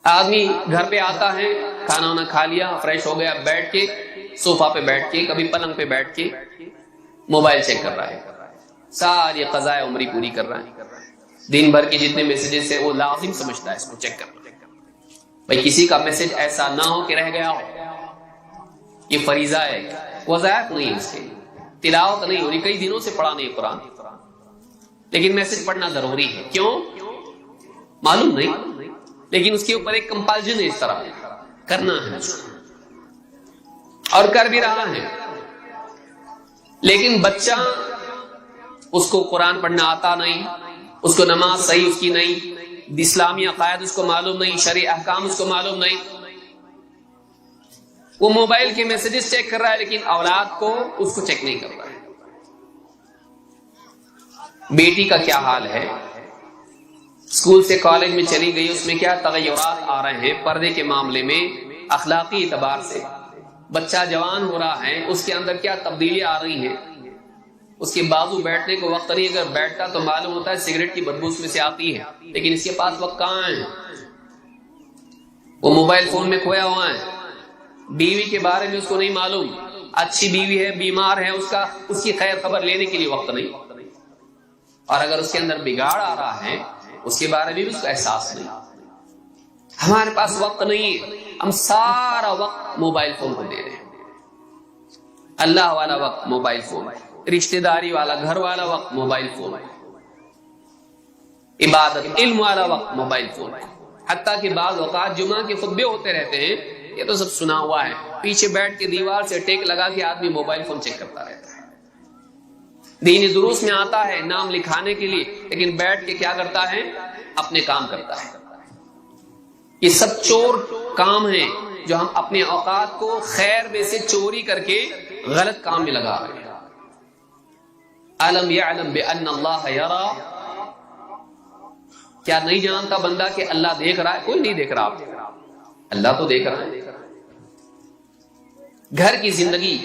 آدمی گھر پہ آتا ہے، کھانا وانا کھا لیا، فریش ہو گیا، بیٹھ کے صوفہ پہ بیٹھ کے، کبھی پلنگ پہ بیٹھ کے موبائل چیک کر رہا ہے، ساری قضائے عمری پوری کر رہا ہے، دن بھر کے جتنے میسیجز ہیں وہ لازم سمجھتا ہے اس کو چیک کرنا۔ بھائی کسی کا میسج ایسا نہ ہو کہ رہ گیا ہو، یہ فریضہ ہے، وظائف نہیں ہے اس کے، تلاوت نہیں ہو رہی، کئی دنوں سے پڑھا نہیں قرآن، لیکن میسج پڑھنا ضروری ہے، کیوں معلوم نہیں، لیکن اس کے اوپر ایک کمپلژن ہے، اس طرح کرنا ہے اور کر بھی رہا ہے۔ لیکن بچہ، اس کو قرآن پڑھنا آتا نہیں، اس کو نماز صحیح اس کی نہیں، اسلامی عقائد اس کو معلوم نہیں، شرعی احکام اس کو معلوم نہیں، وہ موبائل کے میسیجز چیک کر رہا ہے، لیکن اولاد کو اس کو چیک نہیں کر رہا ہے۔ بیٹی کا کیا حال ہے، اسکول سے کالج میں چلی گئی، اس میں کیا تغیرات آ رہے ہیں پردے کے معاملے میں، اخلاقی اعتبار سے بچہ جوان ہو رہا ہے، اس کے اندر کیا تبدیلیاں آ رہی ہیں، اس کے بازو بیٹھنے کو وقت نہیں، اگر بیٹھتا تو معلوم ہوتا ہے سگریٹ کی بدبو اس میں سے آتی ہے، لیکن اس کے پاس وقت کہاں ہے، وہ موبائل فون میں کھویا ہوا ہے، بیوی کے بارے میں اس کو نہیں معلوم، اچھی بیوی ہے، بیمار ہے، اس کی خیر خبر لینے کے لیے وقت نہیں، اور اگر اس کے اندر بگاڑ آ رہا ہے اس کے بارے میں بھی اس کو احساس نہیں۔ ہمارے پاس وقت نہیں ہے، ہم سارا وقت موبائل فون کو دے رہے ہیں، اللہ والا وقت موبائل فون، رشتہ داری والا گھر والا وقت موبائل فون، عبادت علم والا وقت موبائل فون، حتیٰ کہ بعض اوقات جمعہ کے خطبے ہوتے رہتے ہیں، یہ تو سب سنا ہوا ہے، پیچھے بیٹھ کے دیوار سے ٹیک لگا کے آدمی موبائل فون چیک کرتا رہتا ہے، دینی دروس میں آتا ہے نام لکھانے کے لیے، لیکن بیٹھ کے کیا کرتا ہے، اپنے کام کرتا ہے۔ یہ سب چور کام ہیں جو ہم اپنے اوقات کو خیر میں سے چوری کر کے غلط کام میں لگا رہے ہیں۔ الم یعلم بان اللہ یرا، کیا نہیں جانتا بندہ کہ اللہ دیکھ رہا ہے؟ کوئی نہیں دیکھ رہا آپ، اللہ تو دیکھ رہا ہے۔ گھر کی زندگی،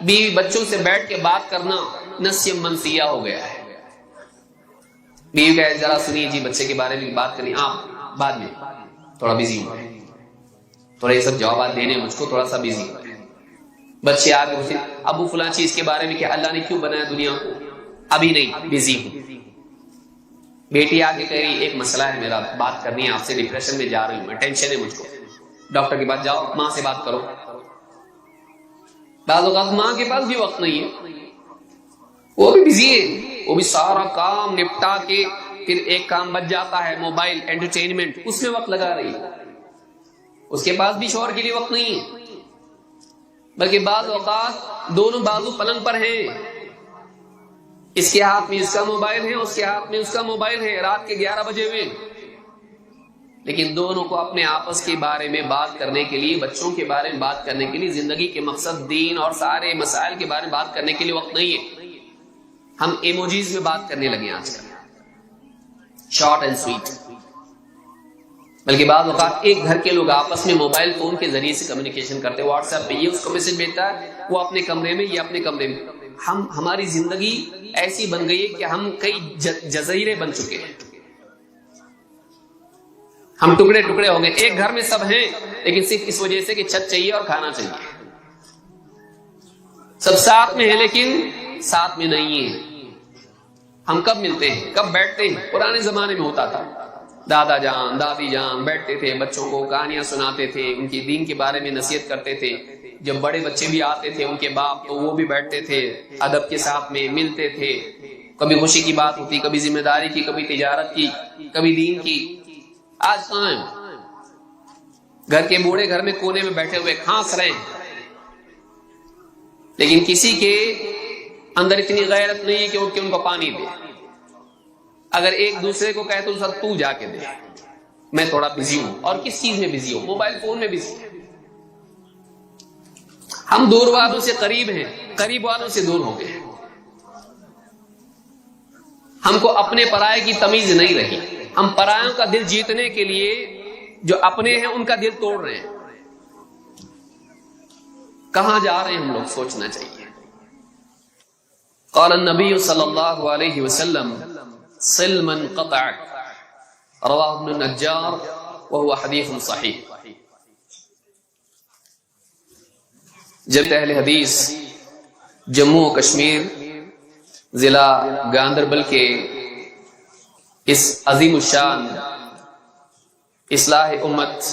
بیوی بچوں سے بیٹھ کے بات کرنا نسیہ منسیہ ہو گیا ہے۔ بیوی کہے ذرا سنیے جی بچے کے بارے میں بات کریں، آپ بعد میں، تھوڑا بزی ہوں، تھوڑا یہ سب جوابات دینے مجھ کو تھوڑا سا بزی ہوں۔ بچے آگے پوچھتے ابو فلاں چیز کے بارے میں کیا اللہ نے کیوں بنایا دنیا کو؟ ابھی نہیں، بزی ہوں۔ بیٹی آگے کہہ رہی ایک مسئلہ ہے میرا، بات کرنی ہے آپ سے، ڈپریشن میں جا رہی ہوں میں، ٹینشن ہے مجھ کو، ڈاکٹر کے پاس جاؤ، ماں سے بات کرو۔ بعض اوقات ماں کے پاس بھی وقت نہیں ہے، وہ بھی بزی ہے، وہ بھی سارا کام نپٹا کے پھر ایک کام بچ جاتا ہے موبائل انٹرٹینمنٹ، اس میں وقت لگا رہی ہے، اس کے پاس بھی شوہر کے لیے وقت نہیں ہے، بلکہ بعض اوقات دونوں بازو پلنگ پر ہیں، اس کے ہاتھ میں اس کا موبائل ہے، اس کے ہاتھ میں اس کا موبائل ہے، رات کے 11 بجے ہوئے، لیکن دونوں کو اپنے آپس کے بارے میں بات کرنے کے لیے، بچوں کے بارے میں بات کرنے کے لیے، زندگی کے مقصد دین اور سارے مسائل کے بارے میں بات کرنے کے لیے وقت نہیں ہے۔ ہم ایموجیز میں بات کرنے لگے آج کل، شارٹ اینڈ سویٹ، بلکہ بعض اوقات ایک گھر کے لوگ آپس میں موبائل فون کے ذریعے سے کمیونیکیشن کرتے ہیں، واٹس ایپ پہ یہ اس کو میسج بھیجتا ہے، وہ اپنے کمرے میں، یہ اپنے کمرے میں۔ ہماری زندگی ایسی بن گئی ہے کہ ہم کئی جزیرے بن چکے ہیں، ہم ٹکڑے ٹکڑے ہو گئے، ایک گھر میں سب ہیں لیکن صرف اس وجہ سے کہ چھت چاہیے اور کھانا چاہیے، سب ساتھ میں ہیں لیکن ساتھ میں نہیں ہیں۔ ہم کب ملتے ہیں، کب بیٹھتے ہیں؟ پرانے زمانے میں ہوتا تھا، دادا جان دادی جان بیٹھتے تھے، بچوں کو کہانیاں سناتے تھے، ان کی دین کے بارے میں نصیحت کرتے تھے، جب بڑے بچے بھی آتے تھے ان کے باپ تو وہ بھی بیٹھتے تھے، ادب کے ساتھ میں ملتے تھے، کبھی خوشی کی بات ہوتی، کبھی ذمہ داری کی، کبھی تجارت کی، کبھی دین کی۔ آج کہاں ہیں؟ گھر کے بوڑھے گھر میں کونے میں بیٹھے ہوئے کھانس رہے ہیں، لیکن کسی کے اندر اتنی غیرت نہیں ہے کہ اٹھ کے ان کو پانی دے، اگر ایک دوسرے کو کہے تو سب تو جا کے دے، میں تھوڑا بزی ہوں، اور کس چیز میں بزی ہوں؟ موبائل فون میں بزی ہوں۔ ہم دور والوں سے قریب ہیں، قریب والوں سے دور ہو گئے، ہم کو اپنے پرائے کی تمیز نہیں رہی، ہم پرایوں کا دل جیتنے کے لیے جو اپنے ہیں ان کا دل توڑ رہے ہیں۔ کہاں جا رہے ہیں ہم لوگ، سوچنا چاہیے۔ قال النبی صلی اللہ علیہ وسلم صل من قطعک، رواہ ابن النجار وهو حدیث صحیح۔ جب اہل حدیث جموں و کشمیر ضلع گاندربل کے اس عظیم الشان اصلاح امت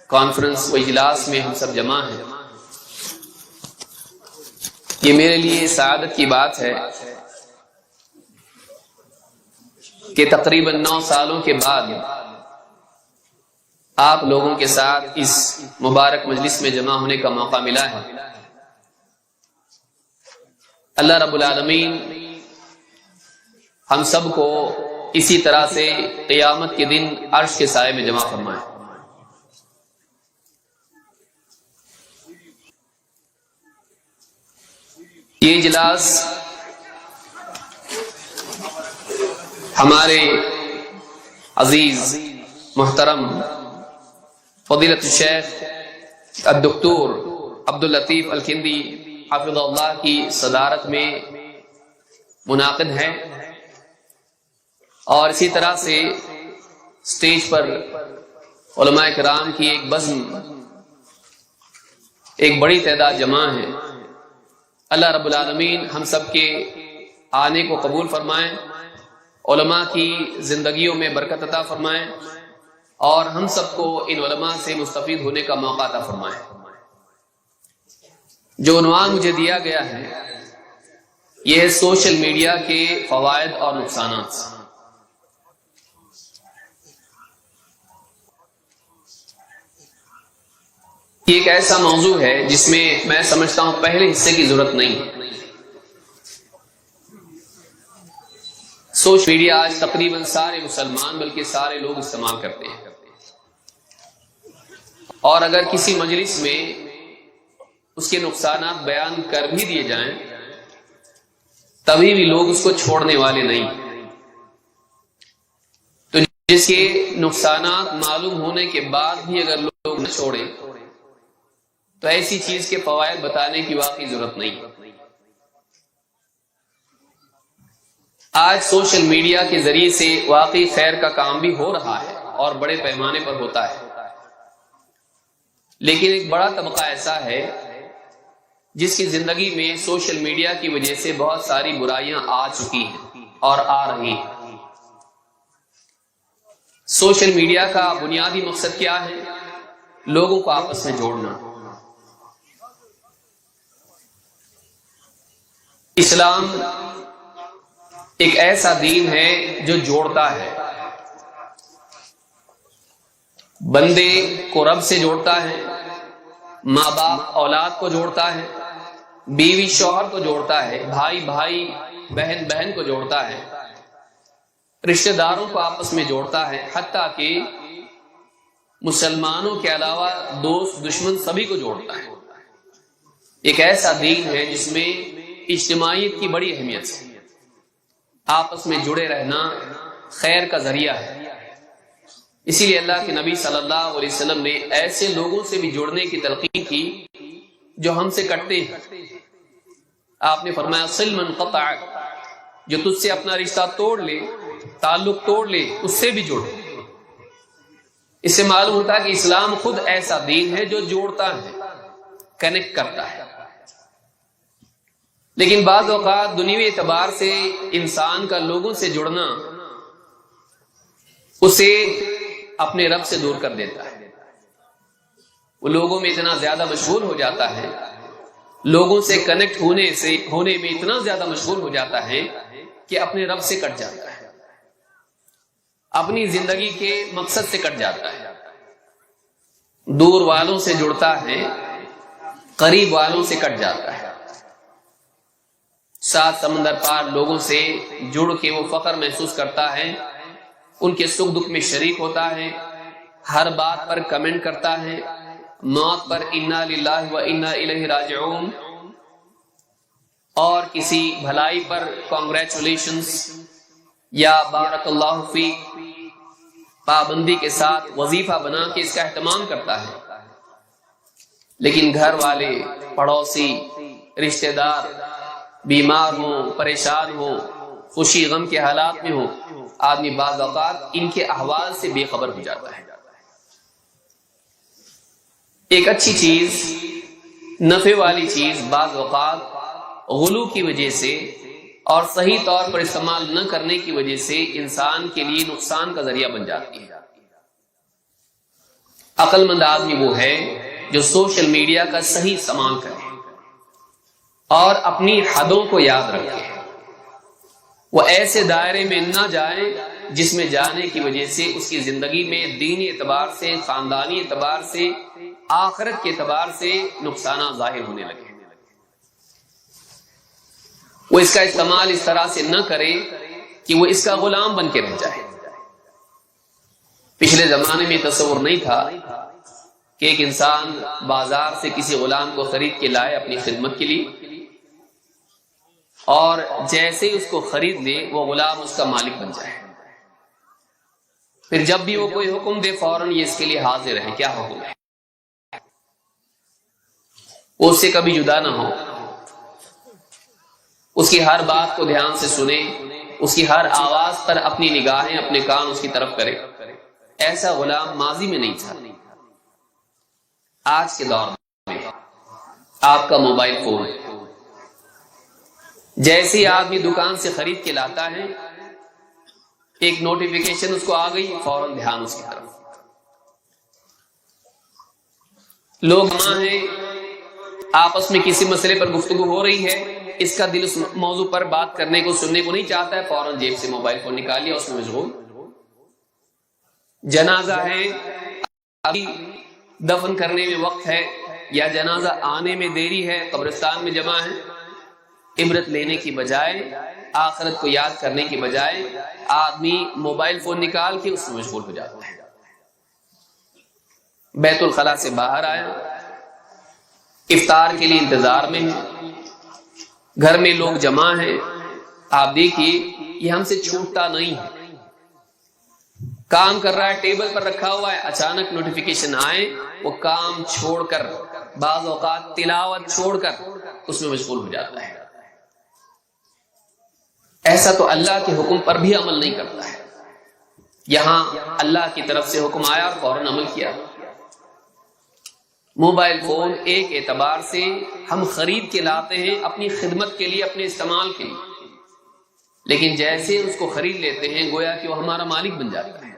کانفرنس و اجلاس میں ہم سب جمع ہیں، یہ میرے لیے سعادت کی بات ہے کہ تقریباً 9 سالوں کے بعد آپ لوگوں کے ساتھ اس مبارک مجلس میں جمع ہونے کا موقع ملا ہے۔ اللہ رب العالمین ہم سب کو اسی طرح سے قیامت کے دن عرش کے سائے میں جمع فرمائے۔ یہ اجلاس ہمارے عزیز محترم فضیلت الشیخ الدکتور عبداللطیف الکندی حافظ اللہ کی صدارت میں منعقد ہے، اور اسی طرح سے سٹیج پر علماء کرام کی ایک بزم، ایک بڑی تعداد جمع ہے۔ اللہ رب العالمین ہم سب کے آنے کو قبول فرمائیں، علماء کی زندگیوں میں برکت عطا فرمائیں، اور ہم سب کو ان علماء سے مستفید ہونے کا موقع عطا فرمائیں۔ جو عنوان مجھے دیا گیا ہے یہ ہے سوشل میڈیا کے فوائد اور نقصانات۔ یہ ایک ایسا موضوع ہے جس میں میں سمجھتا ہوں پہلے حصے کی ضرورت نہیں۔ سوشل میڈیا آج تقریباً سارے مسلمان بلکہ سارے لوگ استعمال کرتے ہیں، اور اگر کسی مجلس میں اس کے نقصانات بیان کر بھی دیے جائیں تبھی بھی لوگ اس کو چھوڑنے والے نہیں۔ تو جس کے نقصانات معلوم ہونے کے بعد بھی اگر لوگ نہ چھوڑیں تو ایسی چیز کے فوائد بتانے کی واقعی ضرورت نہیں۔ آج سوشل میڈیا کے ذریعے سے واقعی خیر کا کام بھی ہو رہا ہے اور بڑے پیمانے پر ہوتا ہے، لیکن ایک بڑا طبقہ ایسا ہے جس کی زندگی میں سوشل میڈیا کی وجہ سے بہت ساری برائیاں آ چکی ہیں اور آ رہی ہیں۔ سوشل میڈیا کا بنیادی مقصد کیا ہے؟ لوگوں کو آپس میں جوڑنا۔ اسلام ایک ایسا دین ہے جو جوڑتا ہے، بندے کو رب سے جوڑتا ہے، ماں باپ اولاد کو جوڑتا ہے، بیوی شوہر کو جوڑتا ہے، بھائی بھائی بہن بہن کو جوڑتا ہے، رشتہ داروں کو آپس میں جوڑتا ہے، حتیٰ کہ مسلمانوں کے علاوہ دوست دشمن سبھی کو جوڑتا ہے۔ ایک ایسا دین ہے جس میں اجتماعیت کی بڑی اہمیت ہے، آپس میں جڑے رہنا خیر کا ذریعہ ہے۔ اسی لیے اللہ کے نبی صلی اللہ علیہ وسلم نے ایسے لوگوں سے بھی جڑنے کی تلقین کی جو ہم سے کٹتے ہیں۔ آپ نے فرمایا صل من قطعک، جو تجھ سے اپنا رشتہ توڑ لے، تعلق توڑ لے، اس سے بھی جڑ۔ اس سے معلوم ہوتا ہے کہ اسلام خود ایسا دین ہے جو جوڑتا ہے، کنیکٹ کرتا ہے۔ لیکن بعض اوقات دنیوی اعتبار سے انسان کا لوگوں سے جڑنا اسے اپنے رب سے دور کر دیتا ہے۔ وہ لوگوں میں اتنا زیادہ مشغول ہو جاتا ہے، لوگوں سے کنیکٹ ہونے میں اتنا زیادہ مشغول ہو جاتا ہے کہ اپنے رب سے کٹ جاتا ہے، اپنی زندگی کے مقصد سے کٹ جاتا ہے۔ دور والوں سے جڑتا ہے، قریب والوں سے کٹ جاتا ہے۔ 7 سمندر پار لوگوں سے جڑ کے وہ فخر محسوس کرتا ہے، ان کے سکھ دکھ میں شریک ہوتا ہے، ہر بات پر کمنٹ کرتا ہے، موت پر انا للہ و انا الیہ راجعون، اور کسی بھلائی پر کانگریچولیشنز یا بارک اللہ فیک پابندی کے ساتھ وظیفہ بنا کے اس کا اہتمام کرتا ہے۔ لیکن گھر والے، پڑوسی، رشتہ دار بیمار ہوں، پریشان ہوں، خوشی غم کے حالات میں ہوں، آدمی بعض اوقات ان کے احوال سے بے خبر ہو جاتا ہے۔ ایک اچھی چیز، نفع والی چیز بعض اوقات غلو کی وجہ سے اور صحیح طور پر استعمال نہ کرنے کی وجہ سے انسان کے لیے نقصان کا ذریعہ بن جاتی ہے۔ عقل مند آدمی وہ ہے جو سوشل میڈیا کا صحیح استعمال کرے اور اپنی حدوں کو یاد رکھے، وہ ایسے دائرے میں نہ جائے جس میں جانے کی وجہ سے اس کی زندگی میں دینی اعتبار سے، خاندانی اعتبار سے، آخرت کے اعتبار سے نقصانات ظاہر ہونے لگے۔ وہ اس کا استعمال اس طرح سے نہ کرے کہ وہ اس کا غلام بن کے رہ جائے۔ پچھلے زمانے میں تصور نہیں تھا کہ ایک انسان بازار سے کسی غلام کو خرید کے لائے اپنی خدمت کے لیے، اور جیسے ہی اس کو خرید لے وہ غلام اس کا مالک بن جائے، پھر جب بھی وہ کوئی حکم دے فوراً یہ اس کے لیے حاضر ہے، کیا حکم ہے، وہ اس سے کبھی جدا نہ ہو، اس کی ہر بات کو دھیان سے سنے، اس کی ہر آواز پر اپنی نگاہیں، اپنے کان اس کی طرف کرے۔ ایسا غلام ماضی میں نہیں تھا۔ آج کے دور میں آپ کا موبائل فون، جیسے آدمی دکان سے خرید کے لاتا ہے، ایک نوٹیفیکیشن اس کو آ گئی، فوراً دھیان اس کی طرف۔ لوگ جمع ہیں، آپس میں کسی مسئلے پر گفتگو ہو رہی ہے، اس کا دل اس موضوع پر بات کرنے کو، سننے کو نہیں چاہتا ہے، فوراً جیب سے موبائل فون نکال لیا، اس میں مشغول۔ جنازہ ہے، ابھی دفن کرنے میں وقت ہے یا جنازہ آنے میں دیری ہے، قبرستان میں جمع ہے، عبرت لینے کی بجائے، آخرت کو یاد کرنے کی بجائے آدمی موبائل فون نکال کے اس میں مشغول ہو جاتا ہے۔ بیت الخلاء سے باہر آیا، افطار کے لیے انتظار میں ہے، گھر میں لوگ جمع ہیں، آپ دیکھیے یہ ہم سے چھوٹتا نہیں ہے۔ کام کر رہا ہے، ٹیبل پر رکھا ہوا ہے، اچانک نوٹیفیکیشن آئے، وہ کام چھوڑ کر، بعض اوقات تلاوت چھوڑ کر اس میں مشغول ہو جاتا ہے۔ ایسا تو اللہ کے حکم پر بھی عمل نہیں کرتا ہے۔ یہاں اللہ کی طرف سے حکم آیا اور فوراً عمل کیا۔ موبائل فون ایک اعتبار سے ہم خرید کے لاتے ہیں اپنی خدمت کے لیے، اپنے استعمال کے لیے، لیکن جیسے اس کو خرید لیتے ہیں گویا کہ وہ ہمارا مالک بن جاتا ہے۔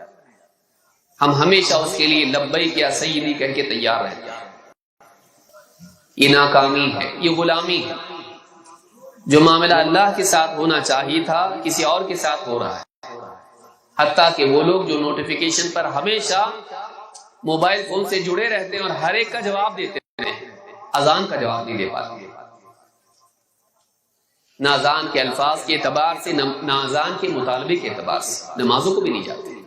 ہم ہمیشہ اس کے لیے لبیک یا سیدی کہہ کے تیار رہتے ہیں۔ یہ ناکامی ہے، یہ غلامی ہے۔ جو معاملہ اللہ کے ساتھ ہونا چاہیے تھا کسی اور کے ساتھ ہو رہا ہے۔ حتیٰ کہ وہ لوگ جو نوٹیفیکیشن پر ہمیشہ موبائل فون سے جڑے رہتے ہیں اور ہر ایک کا جواب دیتے ہیں، اذان کا جواب نہیں دے پاتے، نہ اذان کے الفاظ کے اعتبار سے، نہ اذان کے مطالبے کے اعتبار سے، نمازوں کو بھی نہیں جاتے۔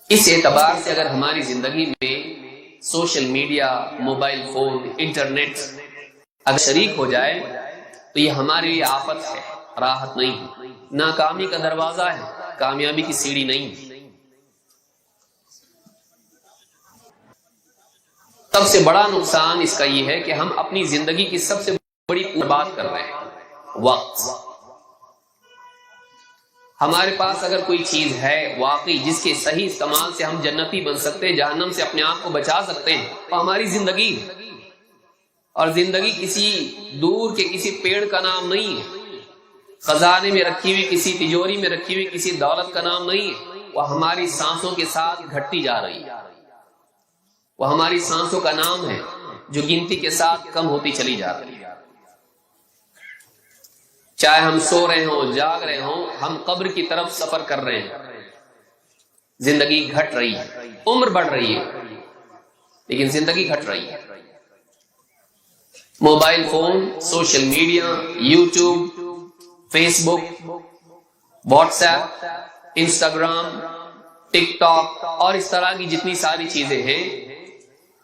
اس اعتبار سے اگر ہماری زندگی میں social media, mobile phone, internet اگر شریک ہو جائے تو یہ ہمارے لیے آفت ہے، راحت نہیں ہے، ناکامی کا دروازہ ہے، کامیابی کی سیڑھی نہیں ہے۔ سب سے بڑا نقصان اس کا یہ ہے کہ ہم اپنی زندگی کی سب سے بڑی برباد کر رہے ہیں، وقت۔ ہمارے پاس اگر کوئی چیز ہے واقعی جس کے صحیح استعمال سے ہم جنتی بن سکتے ہیں، جہنم سے اپنے آپ کو بچا سکتے ہیں، تو ہماری زندگی، اور زندگی کسی دور کے کسی پیڑ کا نام نہیں ہے، خزانے میں رکھی ہوئی کسی تجوری میں رکھی ہوئی کسی دولت کا نام نہیں ہے، وہ ہماری سانسوں کے ساتھ گھٹتی جا رہی ہے، وہ ہماری سانسوں کا نام ہے جو گنتی کے ساتھ کم ہوتی چلی جا رہی ہے۔ چاہے ہم سو رہے ہوں، جاگ رہے ہوں، ہم قبر کی طرف سفر کر رہے ہیں، زندگی گھٹ رہی ہے، عمر بڑھ رہی ہے لیکن زندگی گھٹ رہی ہے۔ Mobile phone, social media, YouTube, Facebook, WhatsApp, Instagram, TikTok اور اس طرح کی جتنی ساری چیزیں ہیں،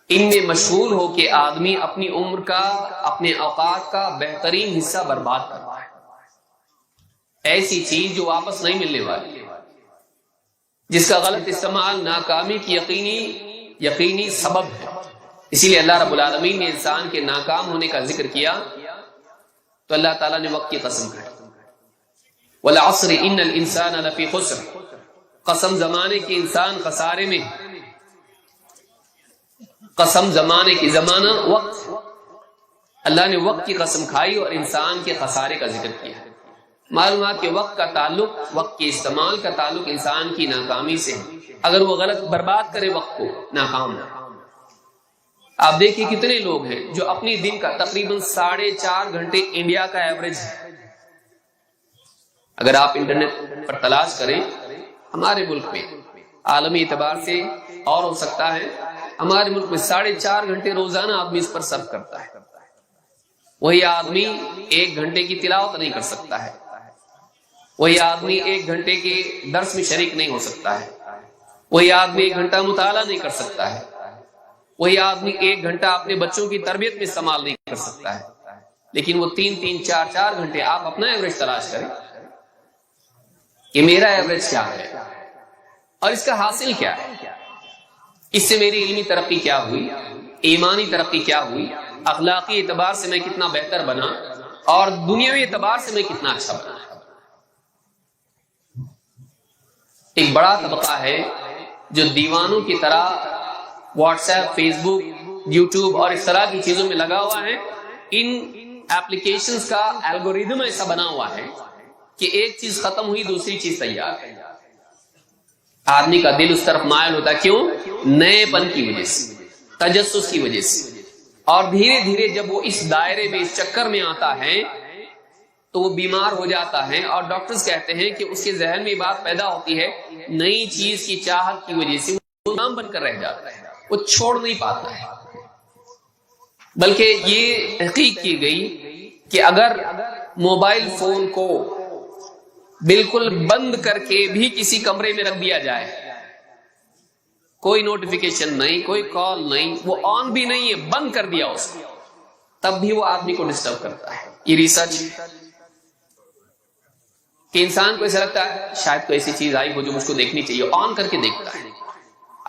ان میں مشغول ہو کے آدمی اپنی عمر کا، اپنے اوقات کا بہترین حصہ برباد کر رہا ہے۔ ایسی چیز جو واپس نہیں ملنے والی، جس کا غلط استعمال ناکامی کی یقینی سبب ہے۔ اسی لیے اللہ رب العالمین نے انسان کے ناکام ہونے کا ذکر کیا تو اللہ تعالیٰ نے وقت کی قسم کھائی۔ والعصر ان الانسان لفی خسر، قسم زمانے کی انسان خسارے میں، قسم زمانے کی، زمانہ وقت، اللہ نے وقت کی قسم کھائی اور انسان کے خسارے کا ذکر کیا۔ معلومات کہ وقت کا تعلق، وقت کے استعمال کا تعلق انسان کی ناکامی سے ہے۔ اگر وہ غلط برباد کرے وقت کو، ناکام ہے۔ آپ دیکھیں کتنے لوگ ہیں جو اپنی دن کا تقریباً 4.5 گھنٹے، انڈیا کا ایوریج ہے، اگر آپ انٹرنیٹ پر تلاش کریں ہمارے ملک میں، عالمی اعتبار سے اور ہو سکتا ہے، ہمارے ملک میں 4.5 گھنٹے روزانہ آدمی اس پر صرف کرتا ہے۔ وہی آدمی 1 گھنٹے کی تلاوت نہیں کر سکتا ہے، وہی آدمی 1 گھنٹے کے درس میں شریک نہیں ہو سکتا ہے، وہی آدمی 1 گھنٹہ مطالعہ نہیں کر سکتا ہے، وہی آدمی 1 گھنٹہ اپنے بچوں کی تربیت میں استعمال نہیں کر سکتا ہے، لیکن وہ 3-3 4-4 گھنٹے، آپ اپنا ایوریج تلاش کریں کہ میرا ایوریج کیا ہے اور اس کا حاصل کیا ہے، اس سے میری علمی ترقی کیا ہوئی، ایمانی ترقی کیا ہوئی، اخلاقی اعتبار سے میں کتنا بہتر بنا اور دنیاوی اعتبار سے میں کتنا اچھا بنا۔ ایک بڑا طبقہ ہے جو دیوانوں کی طرح واٹس ایپ، فیس بک، یوٹیوب اور اس طرح کی چیزوں میں لگا ہوا ہے۔ ان ایپلیکیشنز کا الگوریدم ایسا بنا ہوا ہے کہ ایک چیز ختم ہوئی دوسری چیز تیار ہے۔ آدمی کا دل اس طرف مائل ہوتا ہے، کیوں؟ نئے پن کی وجہ سے، تجسس کی وجہ سے، اور دھیرے دھیرے جب وہ اس دائرے میں، اس چکر میں آتا ہے تو وہ بیمار ہو جاتا ہے، اور ڈاکٹرز کہتے ہیں کہ اس کے ذہن میں بات پیدا ہوتی ہے، نئی چیز کی چاہت کی وجہ سے وہ غلام بن کر رہ جاتا ہے، وہ چھوڑ نہیں پاتا ہے۔ بلکہ یہ تحقیق کی گئی کہ اگر موبائل فون کو بالکل بند کر کے بھی کسی کمرے میں رکھ دیا جائے، کوئی نوٹیفیکیشن نہیں، کوئی کال نہیں، وہ آن بھی نہیں ہے، بند کر دیا اس کو، تب بھی وہ آدمی کو ڈسٹرب کرتا ہے۔ یہ ریسرچ کہ انسان کو ایسا لگتا ہے شاید کوئی ایسی چیز آئی ہو جو مجھ کو دیکھنی چاہیے، آن کر کے دیکھتا ہے۔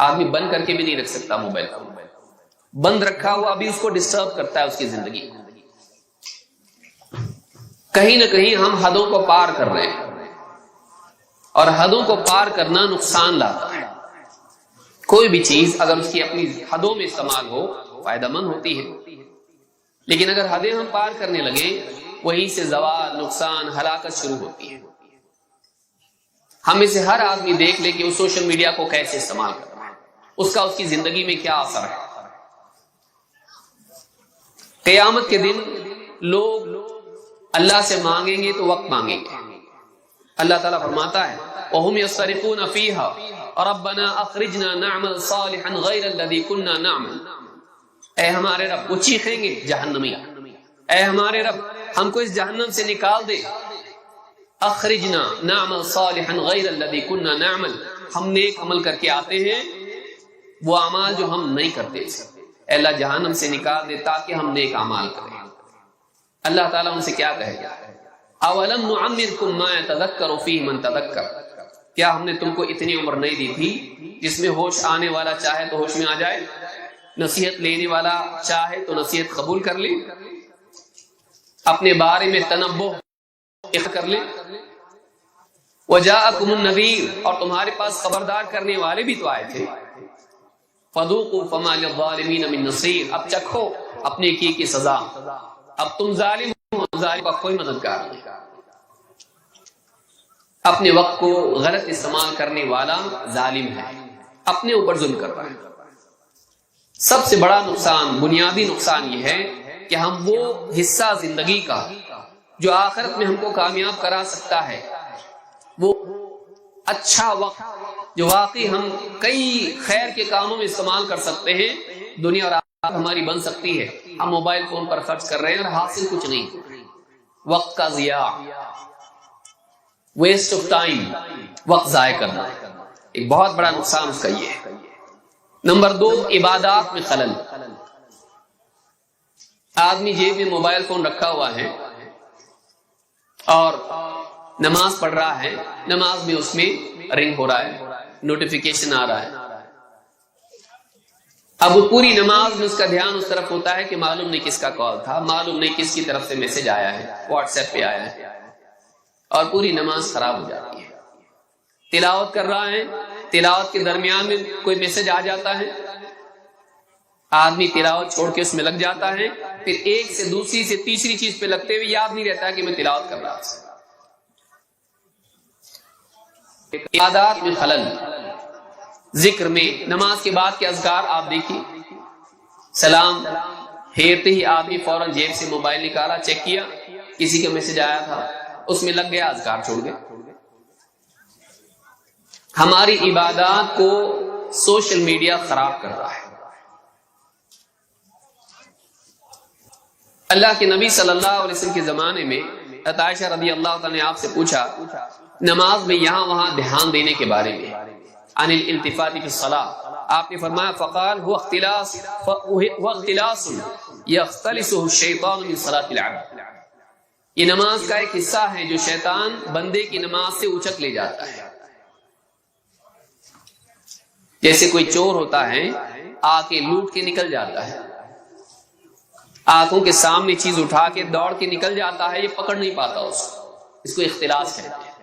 آدمی بند کر کے بھی نہیں رکھ سکتا موبائل کو، بند رکھا ہوا ابھی اس کو ڈسٹرب کرتا ہے اس کی زندگی۔ کہیں نہ کہیں ہم حدوں کو پار کر رہے ہیں، اور حدوں کو پار کرنا نقصان لاتا ہے۔ کوئی بھی چیز اگر اس کی اپنی حدوں میں استعمال ہو فائدہ مند ہوتی ہے، لیکن اگر حدیں ہم پار کرنے لگیں وہیں سے زوال، نقصان، ہلاکت شروع ہوتی ہے۔ ہم میں سے ہر آدمی دیکھ لے کہ وہ سوشل میڈیا کو کیسے استعمال کر رہا ہے، اس کا اس کی زندگی میں کیا اثر ہے۔ قیامت کے دن لوگ اللہ سے مانگیں گے تو وقت مانگیں گے۔ اللہ تعالیٰ فرماتا ہے وَهُمْ يَصْطَرِخُونَ فِيهَا رَبَّنَا أَخْرِجْنَا نَعْمَلْ صَالِحًا غَيْرَ الَّذِي كُنَّا نَعْمَلْ، اے ہمارے رب، وہ چیخیں گے جہنمی، اے ہمارے رب ہم کو اس جہنم سے نکال دے، اخرجنا نعمل صالحا غیر الذی كنا نعمل، ہم نیک عمل کر کے آتے ہیں وہ اعمال جو ہم نہیں کرتے تھے، اے اللہ جہنم سے نکال دے تاکہ ہم نیک اعمال کریں۔ اللہ تعالیٰ ان سے کیا کہے گا؟ اولم نعمرکم ما یتذکر فیہ من تذکر، کیا ہم نے تم کو اتنی عمر نہیں دی تھی جس میں ہوش آنے والا چاہے تو ہوش میں آ جائے، نصیحت لینے والا چاہے تو نصیحت قبول کر لے، اپنے بارے میں تنبہ کر لے۔ وجاءکم النذیر، اور تمہارے پاس خبردار کرنے والے بھی تو آئے تھے۔ فذوقوا فما للظالمین من نصیر، اب چکھو اپنے کی سزا، اب تم ظالم ہو، ظالم کا کوئی مددگار نہیں۔ اپنے وقت کو غلط استعمال کرنے والا ظالم ہے، اپنے اوپر ظلم کر رہا ہے۔ سب سے بڑا نقصان، بنیادی نقصان یہ ہے کہ ہم وہ حصہ زندگی کا جو آخرت میں ہم کو کامیاب کرا سکتا ہے، وہ اچھا وقت جو واقعی ہم کئی خیر کے کاموں میں استعمال کر سکتے ہیں، دنیا اور آخرت ہماری بن سکتی ہے، ہم موبائل فون پر خرچ کر رہے ہیں اور حاصل کچھ نہیں۔ وقت کا ضیاع، ویسٹ آف ٹائم، وقت ضائع کرنا، ایک بہت بڑا نقصان اس کا یہ ہے۔ نمبر 2، عبادات میں خلل۔ آدمی جیب میں موبائل فون رکھا ہوا ہے اور نماز پڑھ رہا ہے، نماز میں اس میں رنگ ہو رہا ہے، نوٹیفیکیشن آ رہا ہے، اب وہ پوری نماز میں اس کا دھیان اس طرف ہوتا ہے کہ معلوم نہیں کس کا کال تھا، معلوم نہیں کس کی طرف سے میسج آیا ہے، واٹس ایپ پہ آیا ہے، اور پوری نماز خراب ہو جاتی ہے۔ تلاوت کر رہا ہے، تلاوت کے درمیان میں کوئی میسج آ جاتا ہے، آدمی تلاوت چھوڑ کے اس میں لگ جاتا ہے، پھر ایک سے دوسری سے تیسری چیز پہ لگتے ہوئے یاد نہیں رہتا کہ میں تلاوت کر رہا تھا۔ عبادات میں خلل، ذکر میں، نماز کے بعد کے اذکار آپ دیکھیے، سلام پھیرتے ہی آدمی فوراً جیب سے موبائل نکالا، چیک کیا، کسی کا میسج آیا تھا، اس میں لگ گیا، اذکار چھوڑ گئے۔ ہماری عبادات کو سوشل میڈیا خراب کر رہا ہے۔ اللہ کے نبی صلی اللہ علیہ وسلم کے زمانے میں عائشہ رضی اللہ تعالی نے آپ سے پوچھا نماز میں یہاں وہاں دھیان دینے کے بارے میں، عن الالتفات فی الصلاۃ، آپ نے فرمایا فقال هو اختلاس یختلسه الشیطان من صلاۃ العبد، یہ نماز کا ایک حصہ ہے جو شیطان بندے کی نماز سے اچک لے جاتا ہے۔ جیسے کوئی چور ہوتا ہے، آ کے لوٹ کے نکل جاتا ہے، آنکھوں کے سامنے چیز اٹھا کے دوڑ کے نکل جاتا ہے، یہ پکڑ نہیں پاتا اس کو اختلاس کہتے ہیں۔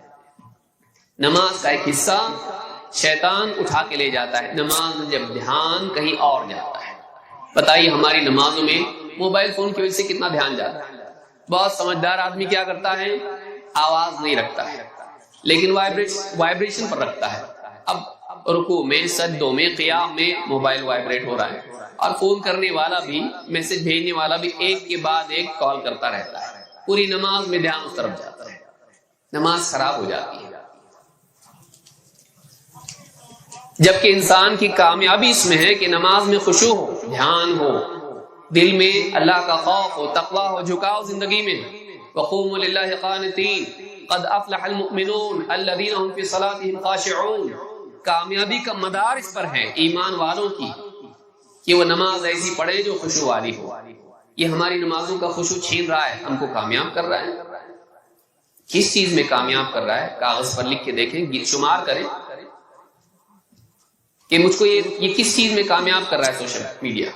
نماز کا ایک حصہ شیطان اٹھا کے لے جاتا ہے، نماز میں جب دھیان کہیں اور جاتا ہے۔ بتائیے ہماری نمازوں میں موبائل فون کی وجہ سے کتنا دھیان جاتا ہے۔ بہت سمجھدار آدمی کیا کرتا ہے، آواز نہیں رکھتا ہے لیکن وائبریشن پر رکھتا ہے۔ اب رکوع میں، سجدوں میں، قیام میں موبائل وائبریٹ ہو رہا ہے، اور فون کرنے والا بھی، میسج بھیجنے والا بھی ایک کے بعد ایک کال کرتا رہتا ہے، پوری نماز میں دھیان اس طرف جاتا ہے، نماز خراب ہو جاتی ہے۔ جبکہ انسان کی کامیابی اس میں ہے کہ نماز میں خشوع ہو، دھیان ہو، دل میں اللہ کا خوف ہو، تقویٰ ہو، جھکاؤ زندگی میں۔ وقوموا للہ قانتین قد افلح المؤمنون الذین هم فی صلاتهم خاشعون، کامیابی کا مدار اس پر ہے ایمان والوں کی کہ وہ نماز ایسی پڑھے جو خشوع والی ہو۔ یہ ہماری نمازوں کا خشوع چھین رہا ہے، ہم کو کامیاب کر رہا ہے۔ کس چیز میں کامیاب کر رہا ہے؟ کاغذ پر لکھ کے دیکھیں، شمار کریں کہ مجھ کو یہ کس چیز میں کامیاب کر رہا ہے سوشل میڈیا۔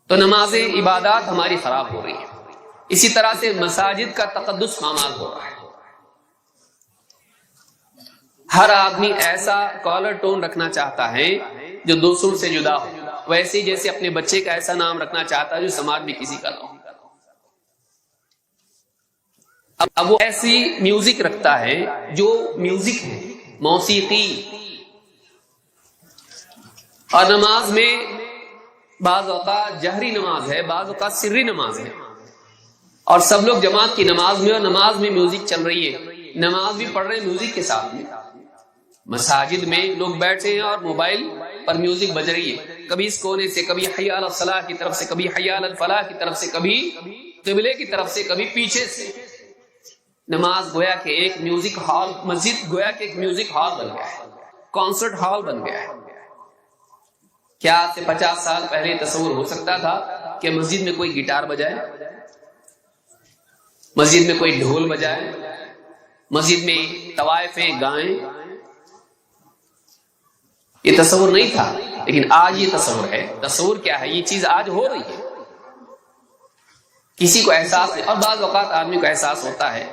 تو نمازیں، عبادات ہماری خراب ہو رہی ہیں۔ اسی طرح سے مساجد کا تقدس پامال ہو رہا ہے۔ ہر آدمی ایسا کالر ٹون رکھنا چاہتا ہے جو دوسروں سے جدا ہو، ویسے ہی جیسے اپنے بچے کا ایسا نام رکھنا چاہتا ہے جو سماج میں کسی کا نہ ہو۔ اب وہ ایسی میوزک رکھتا ہے جو میوزک ہے، موسیقی، اور نماز میں بعض اوقات جہری نماز ہے، بعض اوقات سری نماز ہے، اور سب لوگ جماعت کی نماز میں، اور نماز میں میوزک چل رہی ہے، نماز بھی پڑھ رہے ہیں میوزک کے ساتھ میں۔ مساجد میں لوگ بیٹھے ہیں اور موبائل پر میوزک بج رہی ہے، کبھی اس کونے سے، کبھی حی علی الصلاح کی طرف سے، کبھی حی علی الفلاح کی طرف سے، کبھی قبلے کی طرف سے، کبھی پیچھے سے۔ نماز گویا کہ ایک میوزک ہال، مسجد گویا کہ ایک میوزک ہال بن گیا ہے، کانسرٹ ہال بن گیا ہے۔ کیا آج سے 50 سال پہلے تصور ہو سکتا تھا کہ مسجد میں کوئی گٹار بجائے، مسجد میں کوئی ڈھول بجائے، مسجد میں طوائفیں گائیں؟ یہ تصور نہیں تھا، لیکن آج یہ تصور ہے۔ تصور کیا ہے؟ یہ چیز آج ہو رہی ہے، کسی کو احساس ہے، اور بعض اوقات آدمی کو احساس ہوتا ہے،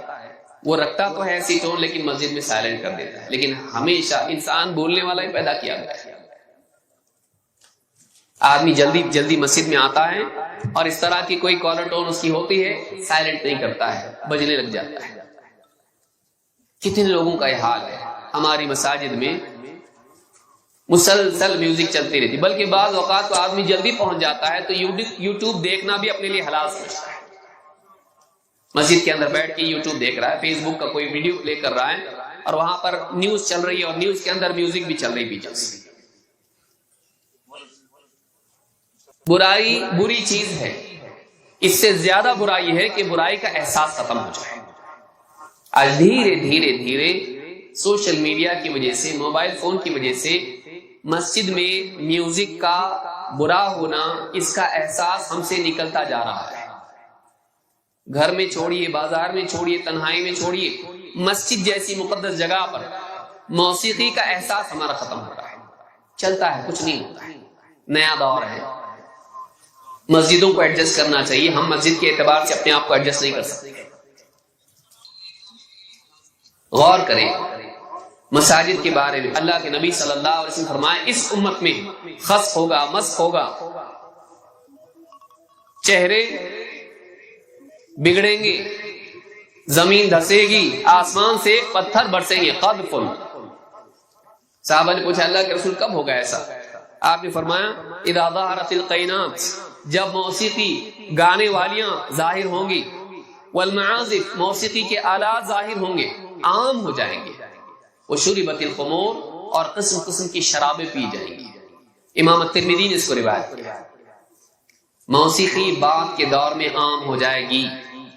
وہ رکھتا تو ہے ایسی ٹون لیکن مسجد میں سائلنٹ کر دیتا ہے۔ لیکن ہمیشہ انسان بولنے والا ہی پیدا کیا گیا ہے۔ آدمی جلدی جلدی مسجد میں آتا ہے اور اس طرح کی کوئی کالر ٹون اس کی ہوتی ہے، سائلنٹ نہیں کرتا ہے، بجنے لگ جاتا ہے۔ کتنے لوگوں کا یہ حال ہے۔ ہماری مساجد میں مسلسل میوزک چلتی رہتی، بلکہ بعض اوقات تو آدمی جلدی پہنچ جاتا ہے تو یوٹیوب دیکھنا بھی اپنے لیے حلال سمجھتا ہے۔ مسجد کے اندر بیٹھ کے یوٹیوب دیکھ رہا ہے، فیس بک کا کوئی ویڈیو پلے کر رہا ہے، اور وہاں پر نیوز چل رہی ہے، اور نیوز کے اندر میوزک بھی چل رہی پیچھے سے۔ برائی بری چیز ہے، اس سے زیادہ برائی ہے کہ برائی کا احساس ختم ہو جائے۔ آج دھیرے دھیرے دھیرے سوشل میڈیا کی وجہ سے، موبائل فون کی وجہ سے مسجد میں میوزک کا برا ہونا، اس کا احساس ہم سے نکلتا جا رہا ہے۔ گھر میں چھوڑیے، بازار میں چھوڑیے، تنہائی میں چھوڑیے، مسجد جیسی مقدس جگہ پر موسیقی کا احساس ہمارا ختم ہو رہا ہے۔ چلتا ہے، کچھ نہیں ہوتا ہے، نیا دور ہے۔ مسجدوں کو ایڈجسٹ کرنا چاہیے، ہم مسجد کے اعتبار سے اپنے آپ کو ایڈجسٹ نہیں کر سکتے۔ غور کریں مساجد کے بارے میں. اللہ کے نبی صلی اللہ علیہ وسلم فرمائے اس امت میں خسف ہوگا، مسخ ہوگا، چہرے بگڑیں گے، زمین دھسے گی، آسمان سے پتھر برسیں گے. قذف. صحابہ نے پوچھا اللہ کے رسول کب ہوگا ایسا؟ آپ نے فرمایا اذا ظہرت القینات، جب موسیقی گانے والیاں ظاہر ہوں گی، والمعازف، موسیقی کے آلات ظاہر ہوں گے، عام ہو جائیں گے، وشربت الخمور، اور قسم قسم کی شرابیں پی جائیں گی. امام الترمذی نے اس کو روایت کیا. موسیقی بعد کے دور میں عام ہو جائے گی.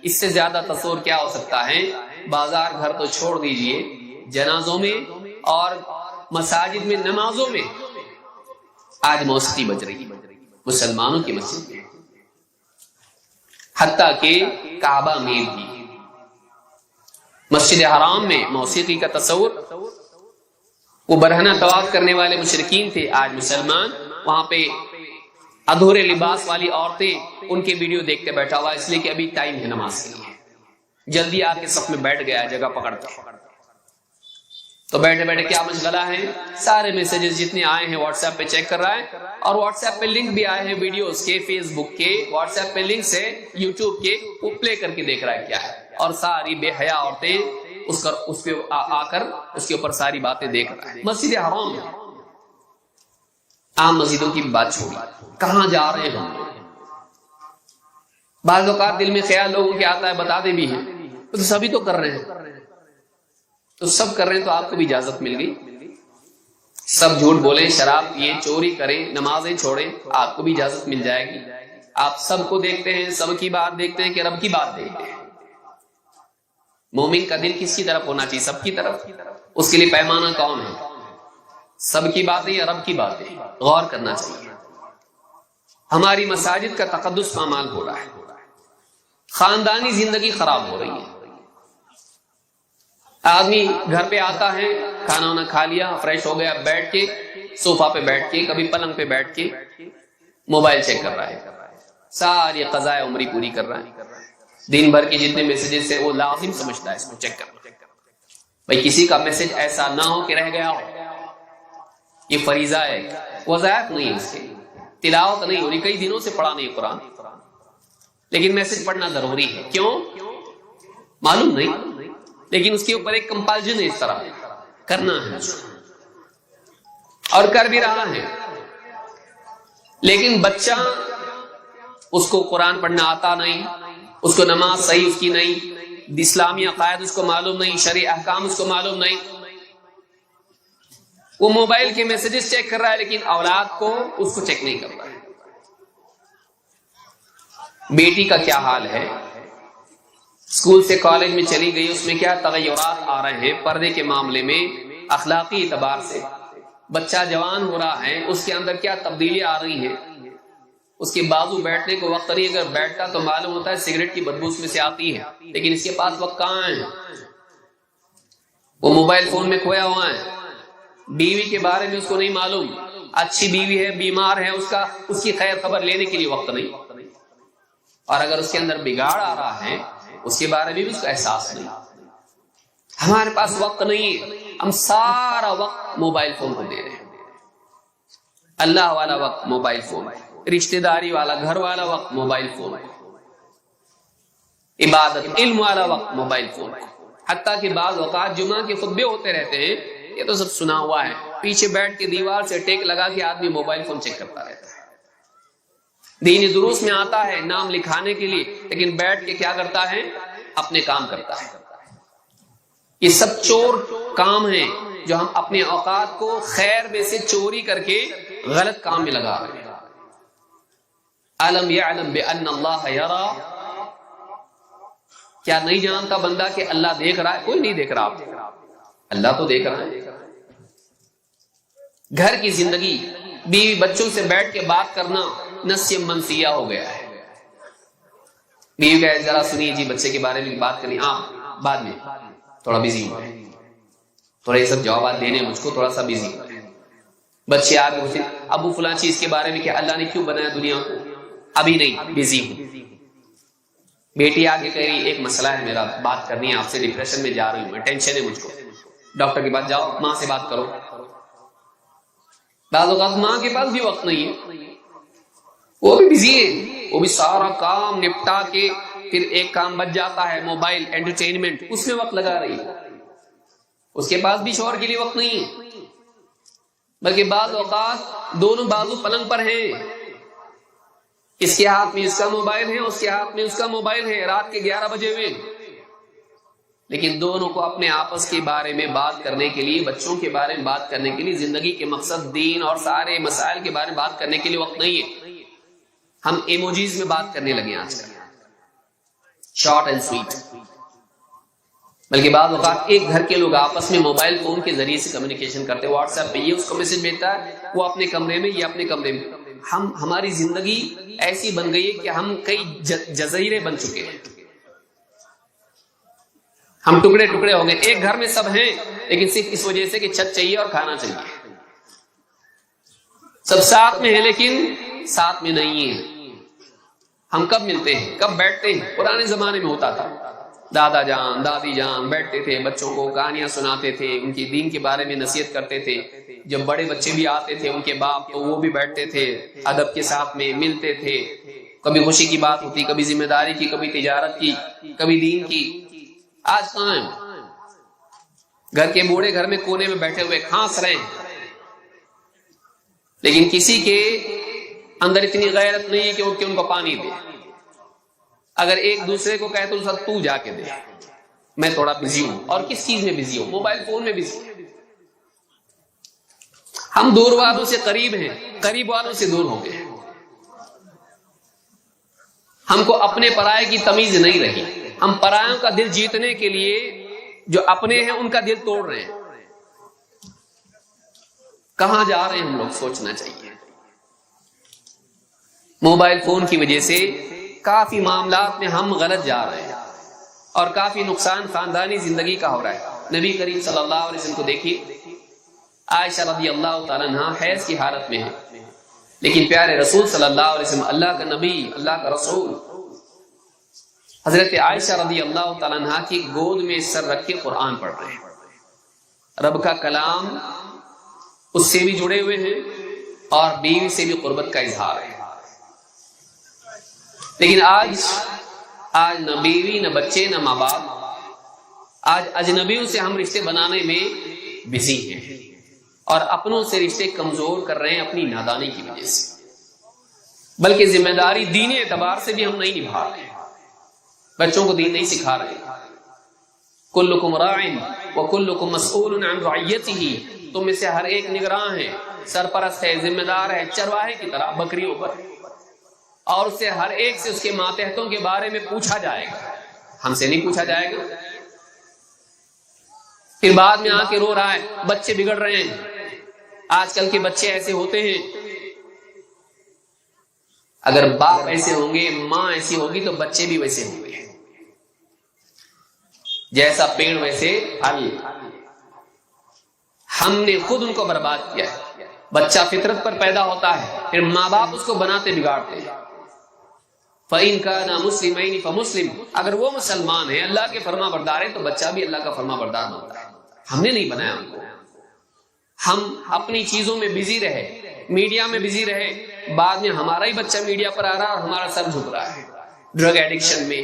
اس سے زیادہ تصور کیا ہو سکتا ہے؟ بازار گھر تو چھوڑ دیجئے، جنازوں میں اور مساجد میں نمازوں میں آج موسیقی بج رہی ہے مسلمانوں کی مسجد میں، حتیٰ کہ کعبہ میں بھی. مسجد حرام میں موسیقی کا تصور، وہ برہنہ طواف کرنے والے مشرکین تھے، آج مسلمان وہاں پہ ادھورے لباس والی عورتیں ان کے ویڈیو دیکھتے بیٹھا ہوا، اس لیے کہ ابھی ٹائم ہے نماز کے لیے، جلدی آ کے صف میں بیٹھ گیا جگہ پکڑتا. تو بیٹھے بیٹھے کیا مشغلہ ہے؟ سارے میسیجز جتنے آئے ہیں واٹس ایپ پہ چیک کر رہا ہے، اور واٹس ایپ پہ لنک بھی آئے ہیں ویڈیوز کے، فیس بک کے، واٹس ایپ پہ لنکس ہے، یوٹیوب کے، وہ پلے کر کے دیکھ رہا ہے کیا ہے. اور ساری بے حیا عورتیں اس پہ آ کر اس کے اوپر ساری باتیں دیکھ رہا ہے. مسجد حرام میں، عام مسجدوں کی بات چھوڑی، کہاں جا رہے ہیں ہم؟ بعض اوقات دل میں خیال لوگوں کے آتا ہے بتاتے بھی ہیں تو سبھی تو کر رہے ہیں، تو سب کر رہے ہیں تو آپ کو بھی اجازت مل گئی. سب جھوٹ بولیں، شراب پیے، چوری کریں، نمازیں چھوڑیں، آپ کو بھی اجازت مل جائے گی. آپ سب کو دیکھتے ہیں، سب کی بات دیکھتے ہیں کہ رب کی بات دیکھتے ہیں. مومن کا دل کس کی طرف ہونا چاہیے؟ سب کی طرف. اس کے لیے پیمانہ کون ہے؟ سب کی باتیں یا رب کی باتیں؟ غور کرنا چاہیے. ہماری مساجد کا تقدس پامال ہو رہا ہے، خاندانی زندگی خراب ہو رہی ہے. آدمی گھر پہ آتا ہے، کھانا وانا کھا لیا، فریش ہو گیا، بیٹھ کے صوفہ پہ بیٹھ کے، کبھی پلنگ پہ بیٹھ کے موبائل چیک کر رہا ہے، ساری قضائے عمری پوری کر رہا ہے. دن بھر کے جتنے میسیجز ہیں وہ لازم سمجھتا ہے اس کو چیک کرنا. بھائی کسی کا میسج ایسا نہ ہو کہ رہ گیا ہو، یہ فریضہ ہے، وظائف نہیں ہے اس کے، تلاوت نہیں ہو رہی، کئی دنوں سے پڑھا نہیں قرآن، لیکن میسج پڑھنا ضروری ہے. کیوں؟ معلوم نہیں، لیکن اس کے اوپر ایک کمپلژن ہے، اس طرح کرنا ہے اور کر بھی رہا ہے. لیکن بچہ، اس کو قرآن پڑھنا آتا نہیں، اس کو نماز صحیح اس کی نہیں، اسلامی عقائد اس کو معلوم نہیں، شرعی احکام اس کو معلوم نہیں، وہ موبائل کے میسیجز چیک کر رہا ہے لیکن اولاد کو اس کو چیک نہیں کر رہا ہے. بیٹی کا کیا حال ہے؟ اسکول سے کالج میں چلی گئی، اس میں کیا تغیرات آ رہے ہیں پردے کے معاملے میں، اخلاقی اعتبار سے. بچہ جوان ہو رہا ہے، اس کے اندر کیا تبدیلی آ رہی ہے. اس کے بازو بیٹھنے کو وقت نہیں، اگر بیٹھتا تو معلوم ہوتا ہے سگریٹ کی بدبو اس میں سے آتی ہے، لیکن اس کے پاس وقت کہاں ہے؟ وہ موبائل فون میں کھویا ہوا ہے. بیوی کے بارے میں اس کو نہیں معلوم، اچھی بیوی ہے، بیمار ہے، اس کی خیر خبر لینے کے لیے وقت نہیں. اور اگر اس کے اندر بگاڑ آ رہا ہے اس کے بارے میں بھی اس کا احساس نہیں. ہمارے پاس وقت نہیں ہے، ہم سارا وقت موبائل فون کو دے رہے ہیں. اللہ والا وقت موبائل فون، رشتہ داری والا، گھر والا وقت موبائل فون، عبادت علم والا وقت موبائل فون. حتیٰ کہ بعض اوقات جمعہ کے خطبے ہوتے رہتے ہیں، یہ تو سب سنا ہوا ہے، پیچھے بیٹھ کے دیوار سے ٹیک لگا کے آدمی موبائل فون چیک کرتا رہتا ہے. دینی دروس میں آتا ہے نام لکھانے کے لیے، لیکن بیٹھ کے کیا کرتا ہے؟ اپنے کام کرتا ہے. یہ سب چور کام ہیں جو ہم اپنے اوقات کو خیر میں سے چوری کر کے غلط کام میں لگا رہے ہیں. علم یعلم بان اللہ یرا، کیا نہیں جانتا بندہ کہ اللہ دیکھ رہا ہے؟ کوئی نہیں دیکھ رہا، اللہ تو دیکھ رہا ہے. گھر کی زندگی، بیوی بچوں سے بیٹھ کے بات کرنا نسیہ منسیہ ہو گیا ہے. بیوی کہے ذرا سنیے جی بچے کے بارے میں بات کریں، بعد میں تھوڑا بزی ہوں، تھوڑا یہ سب جوابات دینے مجھ کو تھوڑا سا بزی ہوں. بچے آ کے پوچھتے ابو فلاں چیز کے بارے میں کہ اللہ نے کیوں بنایا دنیا کو؟ ابھی نہیں، بزی ہوں. بیٹی آگے کہہ رہی ایک مسئلہ ہے میرا، بات کرنی ہے آپ سے، ڈپریشن میں جا رہی ہوں میں، ٹینشن ہے مجھ کو، ڈاکٹر کے پاس جاؤ، ماں سے بات کرو۔ بعض اوقات ماں کے پاس بھی وقت نہیں ہے، وہ بھی بزی ہے، وہ بھی سارا کام نپٹا کے پھر ایک کام بچ جاتا ہے موبائل انٹرٹینمنٹ، اس میں وقت لگا رہی ہے، اس کے پاس بھی شوہر کے لیے وقت نہیں ہے، بلکہ بعض اوقات دونوں بازو پلنگ پر ہیں، اس کے ہاتھ میں اس کا موبائل ہے، اس کے ہاتھ میں اس کا موبائل ہے، رات کے 11 بجے ہوئے، لیکن دونوں کو اپنے آپس کے بارے میں بات کرنے کے لیے، بچوں کے بارے میں بات کرنے کے لیے، زندگی کے مقصد، دین اور سارے مسائل کے بارے میں بات کرنے کے لیے وقت نہیں ہے۔ ہم ایموجیز میں بات کرنے لگے آج کل، شارٹ اینڈ سویٹ، بلکہ بعض اوقات ایک گھر کے لوگ آپس میں موبائل فون کے ذریعے سے کمیونیکیشن کرتے ہیں، واٹس ایپ پہ یہ اس کو میسج بھیجتا ہے، وہ اپنے کمرے میں، یہ اپنے کمرے میں۔ ہماری زندگی ایسی بن گئی ہے کہ ہم کئی جزیرے بن چکے ہیں، ہم ٹکڑے ٹکڑے ہو گئے، ایک گھر میں سب ہیں لیکن صرف اس وجہ سے کہ چھت چاہیے اور کھانا چاہیے، سب ساتھ میں ہیں لیکن ساتھ میں نہیں ہیں۔ ہم کب ملتے ہیں، کب بیٹھتے ہیں؟ پرانے زمانے میں ہوتا تھا، دادا جان دادی جان بیٹھتے تھے، بچوں کو کہانیاں سناتے تھے، ان کی دین کے بارے میں نصیحت کرتے تھے، جب بڑے بچے بھی آتے تھے ان کے باپ تو وہ بھی بیٹھتے تھے، ادب کے ساتھ میں ملتے تھے، کبھی خوشی کی بات ہوتی، کبھی ذمہ داری کی، کبھی تجارت کی، کبھی دین کی۔ آج کہاں ہیں؟ گھر کے بوڑھے گھر میں کونے میں بیٹھے ہوئے کھانس رہے ہیں، لیکن کسی کے اندر اتنی غیرت نہیں ہے کہ وہ ان کو پانی دے، اگر ایک دوسرے کو کہے تو سب تو جا کے دے، میں تھوڑا بزی ہوں، اور کس چیز میں بزی ہوں؟ موبائل فون میں بزی۔ ہم دور والوں سے قریب ہیں، قریب والوں سے دور ہو گئے، ہم کو اپنے پرائے کی تمیز نہیں رہی، ہم پرایوں کا دل جیتنے کے لیے جو اپنے ہیں ان کا دل توڑ رہے ہیں۔ کہاں جا رہے ہیں ہم لوگ؟ سوچنا چاہیے۔ موبائل فون کی وجہ سے کافی معاملات میں ہم غلط جا رہے ہیں، اور کافی نقصان خاندانی زندگی کا ہو رہا ہے۔ نبی کریم صلی اللہ علیہ وسلم کو دیکھیے، عائشہ رضی اللہ تعالیٰ عنہا حیض کی حالت میں ہے، لیکن پیارے رسول صلی اللہ علیہ وسلم، اللہ کا نبی، اللہ کا رسول، حضرت عائشہ رضی اللہ تعالیٰ عنہا کی گود میں سر رکھ کے قرآن پڑھ رہے ہیں، رب کا کلام اس سے بھی جڑے ہوئے ہیں اور بیوی سے بھی قربت کا اظہار ہے۔ لیکن آج نہ بیوی، نہ بچے، نہ ماں باپ، آج اجنبیوں سے ہم رشتے بنانے میں بزی ہیں، اور اپنوں سے رشتے کمزور کر رہے ہیں اپنی نادانی کی وجہ سے، بلکہ ذمہ داری دینی اعتبار سے بھی ہم نہیں نبھا رہے، بچوں کو دین نہیں سکھا رہے۔ کلکم راع وکلکم مسئول عن رعیتہ، تم میں سے ہر ایک نگراں ہے، سرپرست ہے، ذمہ دار ہے، چرواہے کی طرح بکریوں پر، اور اس سے ہر ایک سے اس کے ماتحتوں کے بارے میں پوچھا جائے گا، ہم سے نہیں پوچھا جائے گا۔ پھر بعد میں آ کے رو رہا ہے بچے بگڑ رہے ہیں، آج کل کے بچے ایسے ہوتے ہیں۔ اگر باپ ایسے ہوں گے، ماں ایسی ہوگی تو بچے بھی ویسے ہوں گے، جیسا پیڑ ویسے پھل، ہم نے خود ان کو برباد کیا ہے۔ بچہ فطرت پر پیدا ہوتا ہے، پھر ماں باپ اس کو بناتے بگاڑتے ہیں۔ فَإِن كَانَ مُسْلِمَيْنِ فَمُسْلِمٌ، اگر وہ مسلمان ہیں، اللہ کے فرما بردار ہیں، تو بچہ بھی اللہ کا فرما بردار بنتا ہے۔ ہم نے نہیں بنایا ان کو، ہم اپنی چیزوں میں بزی رہے، میڈیا میں بزی رہے، بعد میں ہمارا ہی بچہ میڈیا پر آ رہا اور ہمارا سر جھک رہا ہے، ڈرگ ایڈکشن میں،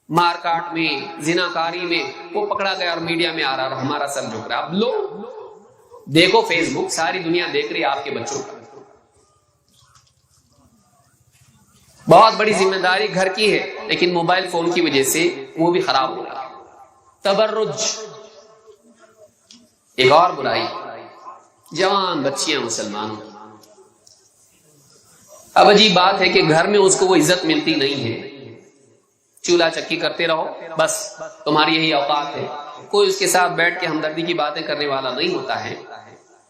مار کاٹ میں، زنا کاری میں، وہ پکڑا گیا اور میڈیا میں آ رہا اور ہمارا سر جھک رہا۔ اب لو دیکھو فیس بک، ساری دنیا دیکھ رہی ہے آپ کے بچوں کا۔ بہت بڑی ذمہ داری گھر کی ہے، لیکن موبائل فون کی وجہ سے وہ بھی خراب ہو رہا۔ تبرج ایک اور برائی، جوان بچیاں مسلمانوں، اب عجیب بات ہے کہ گھر میں اس کو وہ عزت ملتی نہیں ہے، چولہا چکی کرتے رہو، بس تمہاری یہی اوقات ہے، کوئی اس کے ساتھ بیٹھ کے ہمدردی کی باتیں کرنے والا نہیں ہوتا ہے۔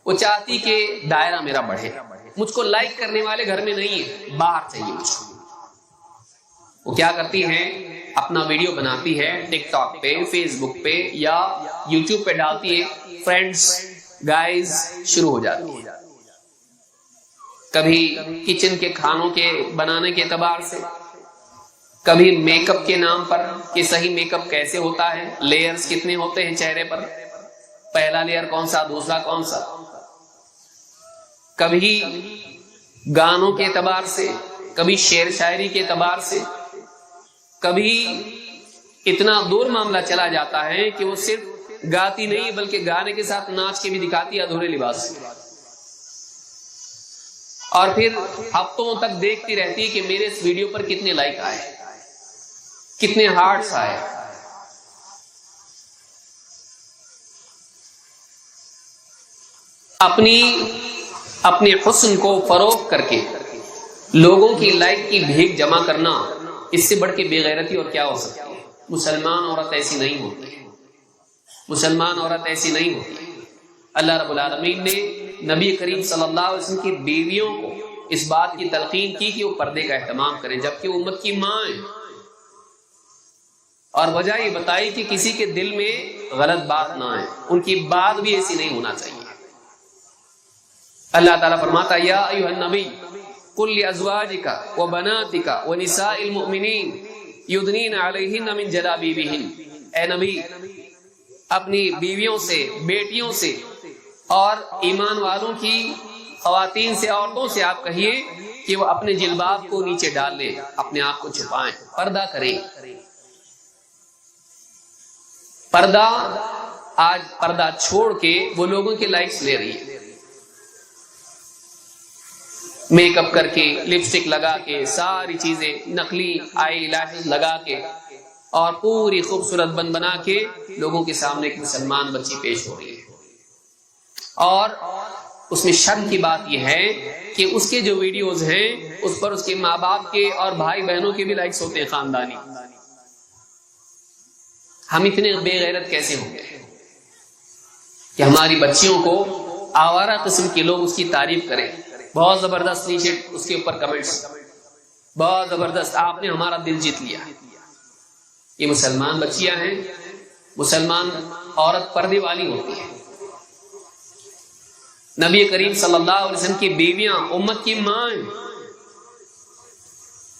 وہ چاہتی کہ دائرہ میرا بڑھے، مجھ کو لائک کرنے والے گھر میں نہیں ہے، باہر چاہیے مجھ کو۔ وہ کیا کرتی ہیں، اپنا ویڈیو بناتی ہے، ٹک ٹاک پہ، فیس بک پہ یا یوٹیوب پہ ڈالتی ہے، فرینڈز گائز شروع ہو جاتی ہے، کبھی کچن کے کھانوں کے بنانے کے اعتبار سے، کبھی میک اپ کے نام پر کہ صحیح میک اپ کیسے ہوتا ہے، لیئرز کتنے ہوتے ہیں چہرے پر، پہلا لیئر کون سا، دوسرا کون سا. کبھی گانوں کے اعتبار سے، کبھی شعر شاعری کے اعتبار سے، کبھی اتنا دور معاملہ چلا جاتا ہے کہ وہ صرف گاتی نہیں بلکہ گانے کے ساتھ ناچ کے بھی دکھاتی ہے ادھورے لباس سے، اور پھر ہفتوں تک دیکھتی رہتی ہے کہ میرے اس ویڈیو پر کتنے لائک آئے، کتنے ہارٹس آئے. اپنے حسن کو فروغ کر کے لوگوں کی لائک کی بھیک جمع کرنا، اس سے بڑھ کے بے غیرتی اور کیا ہو سکتی ہے. مسلمان عورت ایسی نہیں ہوتی، مسلمان عورت ایسی نہیں ہوتی. اللہ رب العالمین نے نبی کریم صلی اللہ علیہ وسلم کی بیویوں کو اس بات کی تلقین کی کہ وہ پردے کا اہتمام کریں، جبکہ وہ امت کی ماں ہیں، اور وجہ یہ بتائی کہ کسی کے دل میں غلط بات نہ آئے، ان کی بات بھی ایسی نہیں ہونا چاہیے. اللہ تعالیٰ فرماتا یا ایھا النبی قل لازواجک وبناتک ونساء المؤمنین یدنین علیہن من جلابیبہن. اے نبی اپنی بیویوں سے، بیٹیوں سے اور ایمان والوں کی خواتین سے، عورتوں سے آپ کہیے کہ وہ اپنے جلباب کو نیچے ڈال لیں، اپنے آپ کو چھپائیں، پردہ کریں. پردہ آج پردہ چھوڑ کے وہ لوگوں کے لائکس لے رہی ہے، میک اپ کر کے، لپسٹک لگا کے، ساری چیزیں نقلی آئی لاشز لگا کے اور پوری خوبصورت بنا کے لوگوں کے سامنے ایک مسلمان بچی پیش ہو رہی ہے. اور اس میں شرم کی بات یہ ہے کہ اس کے جو ویڈیوز ہیں اس پر اس کے ماں باپ کے اور بھائی بہنوں کے بھی لائکس ہوتے ہیں خاندانی. ہم اتنے بے غیرت کیسے ہوں گے کہ ہماری بچیوں کو آوارہ قسم کے لوگ اس کی تعریف کریں، بہت زبردست نیچے اس کے اوپر کمنٹس، بہت زبردست، آپ نے ہمارا دل جیت لیا. یہ مسلمان بچیاں ہیں، مسلمان عورت پردے والی ہوتی ہے. نبی کریم صلی اللہ علیہ وسلم کی بیویاں امت کی ماں ہیں،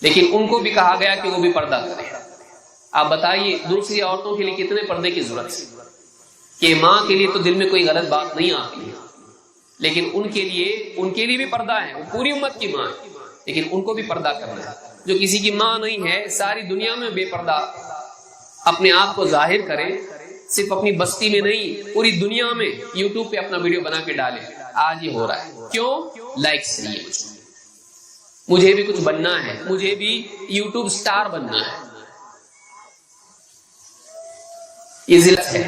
لیکن ان کو بھی کہا گیا کہ وہ بھی پردہ کریں. آپ بتائیے دوسری عورتوں کے لیے کتنے پردے کی ضرورت ہے کہ ماں کے لیے تو دل میں کوئی غلط بات نہیں آتی ہے، لیکن ان کے لیے بھی پردہ ہے. وہ پوری امت کی ماں ہے لیکن ان کو بھی پردہ کرنا ہے. جو کسی کی ماں نہیں ہے، ساری دنیا میں بے پردہ اپنے آپ کو ظاہر کرے، صرف اپنی بستی میں نہیں پوری دنیا میں یوٹیوب پہ اپنا ویڈیو بنا کے ڈالے. آج یہ ہو رہا ہے، کیوں؟ لائکس نہیں ہے. مجھے بھی کچھ بننا ہے، مجھے بھی یوٹیوب سٹار بننا ہے. یہ ذلت ہے.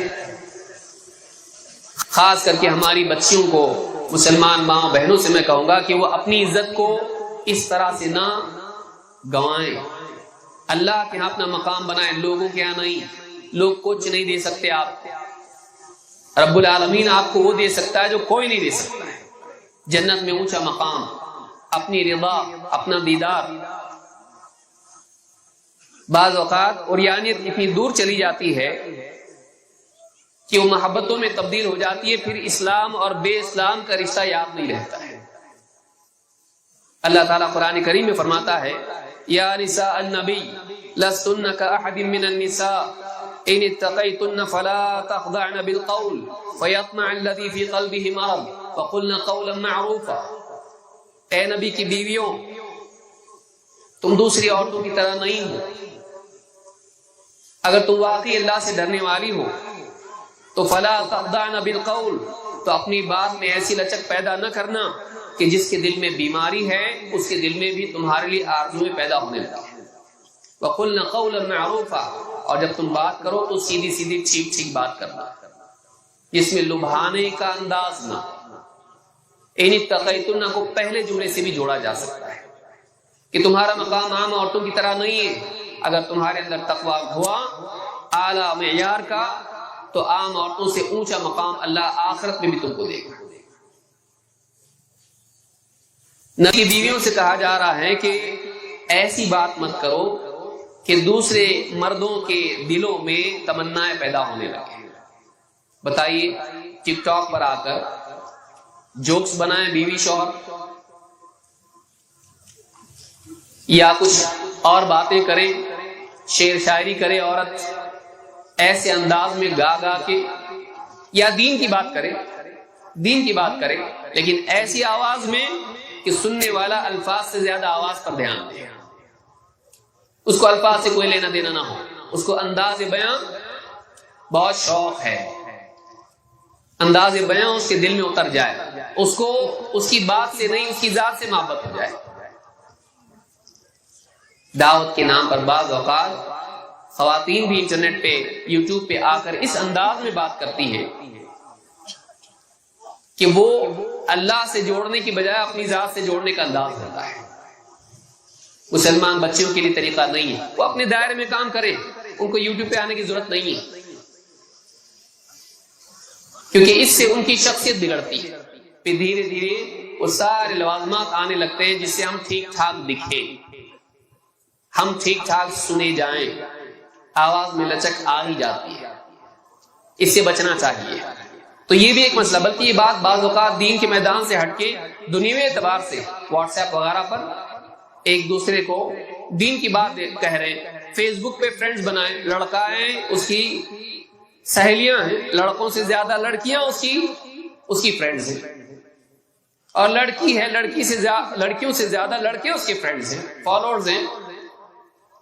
خاص کر کے ہماری بچیوں کو، مسلمان ماں بہنوں سے میں کہوں گا کہ وہ اپنی عزت کو اس طرح سے نہ گنوائیں. اللہ کے ہاں اپنا مقام بنائیں، لوگوں کے ہاں نہیں. لوگ کچھ نہیں دے سکتے آپ، رب العالمین آپ کو وہ دے سکتا ہے جو کوئی نہیں دے سکتا ہے. جنت میں اونچا مقام، اپنی رضا، اپنا دیدار. بعض اوقات اوریانیت اتنی دور چلی جاتی ہے کہ وہ محبتوں میں تبدیل ہو جاتی ہے، پھر اسلام اور بے اسلام کا رشتہ یاد نہیں رہتا ہے. اللہ تعالیٰ قرآن کریم میں فرماتا ہے یا نساء النبی لستن کاحد من النساء ان اتقیتن فلا تخضعن بالقول فیطمع الذی فی قلبہ مرض وقلن قولا معروفا. اے نبی کی بیویوں، تم دوسری عورتوں کی طرح نہیں ہو. اگر تم واقعی اللہ سے ڈرنے والی ہو تو فلا تخضعن بالقول، تو اپنی بات میں ایسی لچک پیدا نہ کرنا کہ جس کے دل میں بیماری ہے اس کے دل میں بھی تمہارے لیے آرزویں پیدا ہونے لگے. وَقُلْنَ قَوْلًا مَعْرُوفًا، اور جب تم بات کرو تو سیدھی سیدھی ٹھیک ٹھیک بات کرنا، جس میں لبھانے کا انداز نہ. ان اتقیتن کو پہلے جملے سے بھی جوڑا جا سکتا ہے کہ تمہارا مقام عام عورتوں کی طرح نہیں ہے. اگر تمہارے اندر تقویٰ ہوا اعلیٰ معیار کا تو عام عورتوں سے اونچا مقام اللہ آخرت میں بھی تم کو دے گا. نبی بیویوں سے کہا جا رہا ہے کہ ایسی بات مت کرو کہ دوسرے مردوں کے دلوں میں تمنائیں پیدا ہونے لگے. بتائیے ٹک ٹاک پر آ کر جوکس بنائیں بیوی شوہر یا کچھ اور باتیں کریں شعر شاعری کرے عورت ایسے انداز میں گا گا کے، یا دین کی بات کرے لیکن ایسی آواز میں کہ سننے والا الفاظ سے زیادہ آواز پر دھیان دے، اس کو الفاظ سے کوئی لینا دینا نہ ہو، اس کو انداز بیان بہت شوق ہے، انداز بیان اس کے دل میں اتر جائے، اس کو اس کی بات سے نہیں اس کی ذات سے محبت ہو جائے۔ دعوت کے نام پر بعض اوقات خواتین بھی انٹرنیٹ پہ یوٹیوب پہ آ کر اس انداز میں بات کرتی ہیں کہ وہ اللہ سے جوڑنے کی بجائے اپنی ذات سے جوڑنے کا انداز ہوتا ہے۔ مسلمان بچیوں کے لیے طریقہ نہیں ہے، وہ اپنے دائرے میں کام کرے، ان کو یوٹیوب پہ آنے کی ضرورت نہیں ہے، کیونکہ اس سے ان کی شخصیت بگڑتی ہے، پھر دھیرے دھیرے وہ سارے لوازمات آنے لگتے ہیں جس سے ہم ٹھیک ٹھاک دکھیں، ہم ٹھیک ٹھاک سنے جائیں، آواز میں لچک آ ہی جاتی ہے، اس سے بچنا چاہیے۔ تو یہ بھی ایک مسئلہ، بلکہ یہ بات بعض اوقات دین کے میدان سے ہٹ کے دنیوی اعتبار سے واٹس ایپ وغیرہ پر ایک دوسرے کو دین کی بات کہہ رہے ہیں، فیس بک پہ فرینڈز بنائیں، لڑکا ہے اس کی سہیلیاں ہیں، لڑکوں سے زیادہ لڑکیاں اس کی فرینڈز ہیں، اور لڑکی ہے لڑکیوں سے زیادہ لڑکے اس کے فرینڈز ہیں، فالوورز ہیں،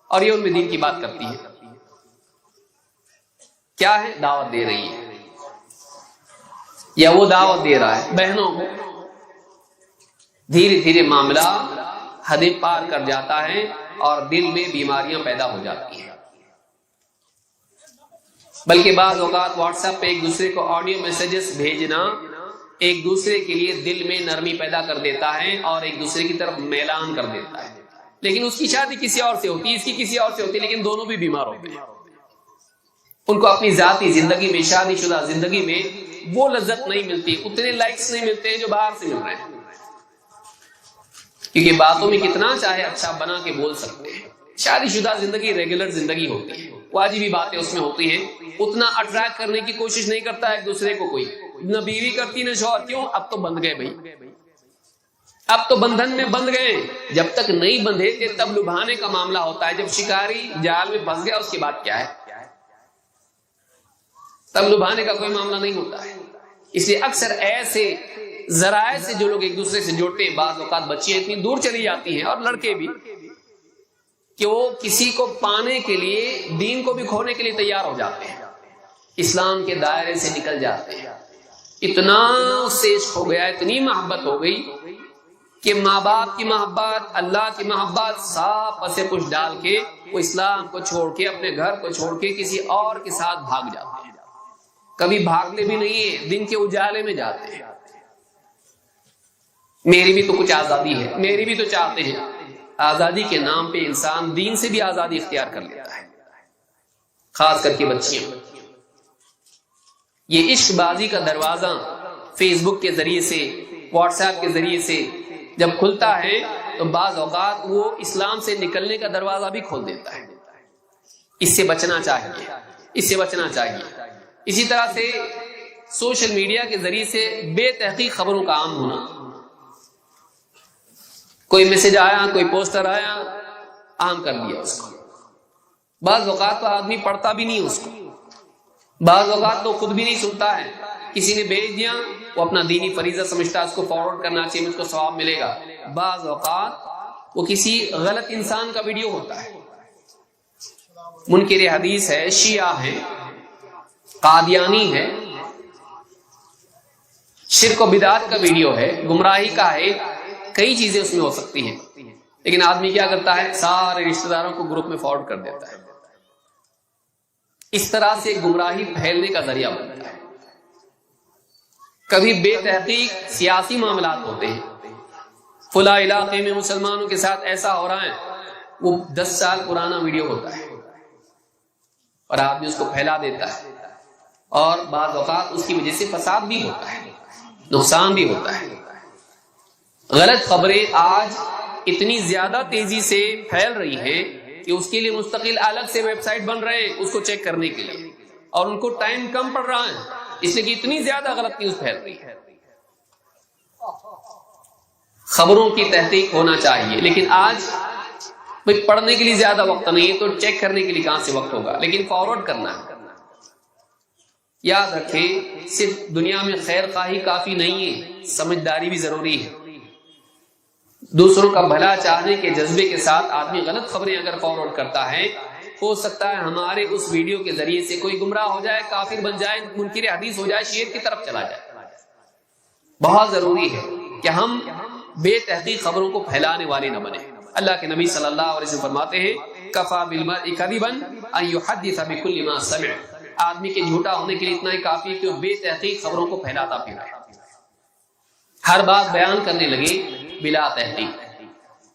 اور یہ ان میں دین کی بات کرتی ہے۔ کیا ہے؟ دعوت دے رہی ہے، یا وہ دعوت دے رہا ہے۔ بہنوں، دھیرے دھیرے معاملہ حدیں پار کر جاتا ہے اور دل میں بیماریاں پیدا ہو جاتی ہیں، بلکہ بعض اوقات واٹس ایپ پہ ایک دوسرے کو آڈیو میسجز بھیجنا ایک دوسرے کے لیے دل میں نرمی پیدا کر دیتا ہے اور ایک دوسرے کی طرف میلان کر دیتا ہے، لیکن اس کی شادی کسی اور سے ہوتی ہے، اس کی کسی اور سے ہوتی ہے، لیکن دونوں بھی بیمار ہوتے ہیں، ان کو اپنی ذاتی زندگی میں، شادی شدہ زندگی میں وہ لذت نہیں ملتی، اتنے لائکس نہیں ملتے ہیں جو باہر سے مل رہے ہیں، کیونکہ باتوں میں کتنا چاہے اچھا بنا کے بول سکتے ہیں، شادی شدہ زندگی ریگولر زندگی ہوتی ہے، واجبی باتیں اس میں ہوتی ہیں، اتنا اٹریکٹ کرنے کی کوشش نہیں کرتا ایک دوسرے کو کوئی، نہ بیوی کرتی نہ شوہر، کیوں؟ اب تو بندھ گئے بھائی، اب تو بندھن میں بندھ گئے، جب تک نہیں بندھے تھے تب لبھانے کا معاملہ ہوتا ہے، جب شکاری جال میں پھنس گیا اس کے بعد کیا ہے، تب لبھانے کا کوئی معاملہ نہیں ہوتا ہے۔ اس لیے اکثر ایسے ذرائع سے جو لوگ ایک دوسرے سے جوڑتے ہیں، بعض اوقات بچیاں اتنی دور چلی جاتی ہیں اور لڑکے بھی، کہ وہ کسی کو پانے کے لیے دین کو بھی کھونے کے لیے تیار ہو جاتے ہیں، اسلام کے دائرے سے نکل جاتے ہیں، اتنا اس سے عشق ہو گیا، اتنی محبت ہو گئی کہ ماں باپ کی محبت، اللہ کی محبت سب پسے پش ڈال کے وہ اسلام کو چھوڑ کے، اپنے گھر کو چھوڑ کے کسی اور کے ساتھ بھاگ جاتے ہیں، کبھی بھاگتے بھی نہیں ہیں، دن کے اجالے میں جاتے ہیں، میری بھی تو کچھ آزادی ہے، میری بھی تو چاہتے ہیں، آزادی کے نام پہ انسان دین سے بھی آزادی اختیار کر لیتا ہے، خاص کر کے بچیاں۔ یہ عشق بازی کا دروازہ فیس بک کے ذریعے سے، واٹس ایپ کے ذریعے سے جب کھلتا ہے تو بعض اوقات وہ اسلام سے نکلنے کا دروازہ بھی کھول دیتا ہے، اس سے بچنا چاہیے، اس سے بچنا چاہیے۔ اسی طرح سے سوشل میڈیا کے ذریعے سے بے تحقیق خبروں کا عام ہونا، کوئی میسج آیا، کوئی پوسٹر آیا، عام کر دیا اس کو، بعض اوقات تو آدمی پڑھتا بھی نہیں اس کو، بعض اوقات تو خود بھی نہیں سنتا ہے، کسی نے بھیج دیا، وہ اپنا دینی فریضہ سمجھتا ہے، اس کو فارورڈ کرنا چاہیے، مجھ کو ثواب ملے گا، بعض اوقات وہ کسی غلط انسان کا ویڈیو ہوتا ہے، منکر حدیث ہے، شیعہ ہے، قادیانی ہے، شرک و بدعت کا ویڈیو ہے، گمراہی کا ہے، کئی چیزیں اس میں ہو سکتی ہیں، لیکن آدمی کیا کرتا ہے، سارے رشتہ داروں کو گروپ میں فارورڈ کر دیتا ہے، اس طرح سے گمراہی پھیلنے کا ذریعہ بنتا ہے۔ کبھی بے تحقیق سیاسی معاملات ہوتے ہیں، فلاں علاقے میں مسلمانوں کے ساتھ ایسا ہو رہا ہے، وہ 10 سال پرانا ویڈیو ہوتا ہے اور آدمی اس کو پھیلا دیتا ہے، اور بعض اوقات اس کی وجہ سے فساد بھی ہوتا ہے، نقصان بھی ہوتا ہے۔ غلط خبریں آج اتنی زیادہ تیزی سے پھیل رہی ہیں کہ اس کے لیے مستقل الگ سے ویب سائٹ بن رہے ہیں اس کو چیک کرنے کے لیے، اور ان کو ٹائم کم پڑ رہا ہے، اس لیے کہ اتنی زیادہ غلط نیوز پھیل رہی ہے۔ خبروں کی تحقیق ہونا چاہیے، لیکن آج بھئی پڑھنے کے لیے زیادہ وقت نہیں ہے تو چیک کرنے کے لیے کہاں سے وقت ہوگا، لیکن فارورڈ کرنا ہے۔ یاد رکھیں صرف دنیا میں خیر خواہی کافی نہیں ہے، سمجھداری بھی ضروری ہے۔ دوسروں کا بھلا چاہنے کے جذبے کے ساتھ آدمی غلط خبریں اگر فارورڈ کرتا ہے، ہو سکتا ہے ہمارے اس ویڈیو کے ذریعے سے کوئی گمراہ ہو جائے، کافر بن جائے، منکر حدیث ہو جائے، شیعہ کی طرف چلا جائے۔ بہت ضروری ہے کہ ہم بے تحقیق خبروں کو پھیلانے والے نہ بنیں۔ اللہ کے نبی صلی اللہ علیہ وسلم فرماتے ہیں کفا بالمرء کذبا ان يحدث بكل ما سمع، آدمی کے جھوٹا ہونے کے لیے اتنا ہی کافی ہے کہ وہ بے تحقیق خبروں کو پھیلاتا پھرے، ہر بات بیان کرنے لگے بلا تحقیق،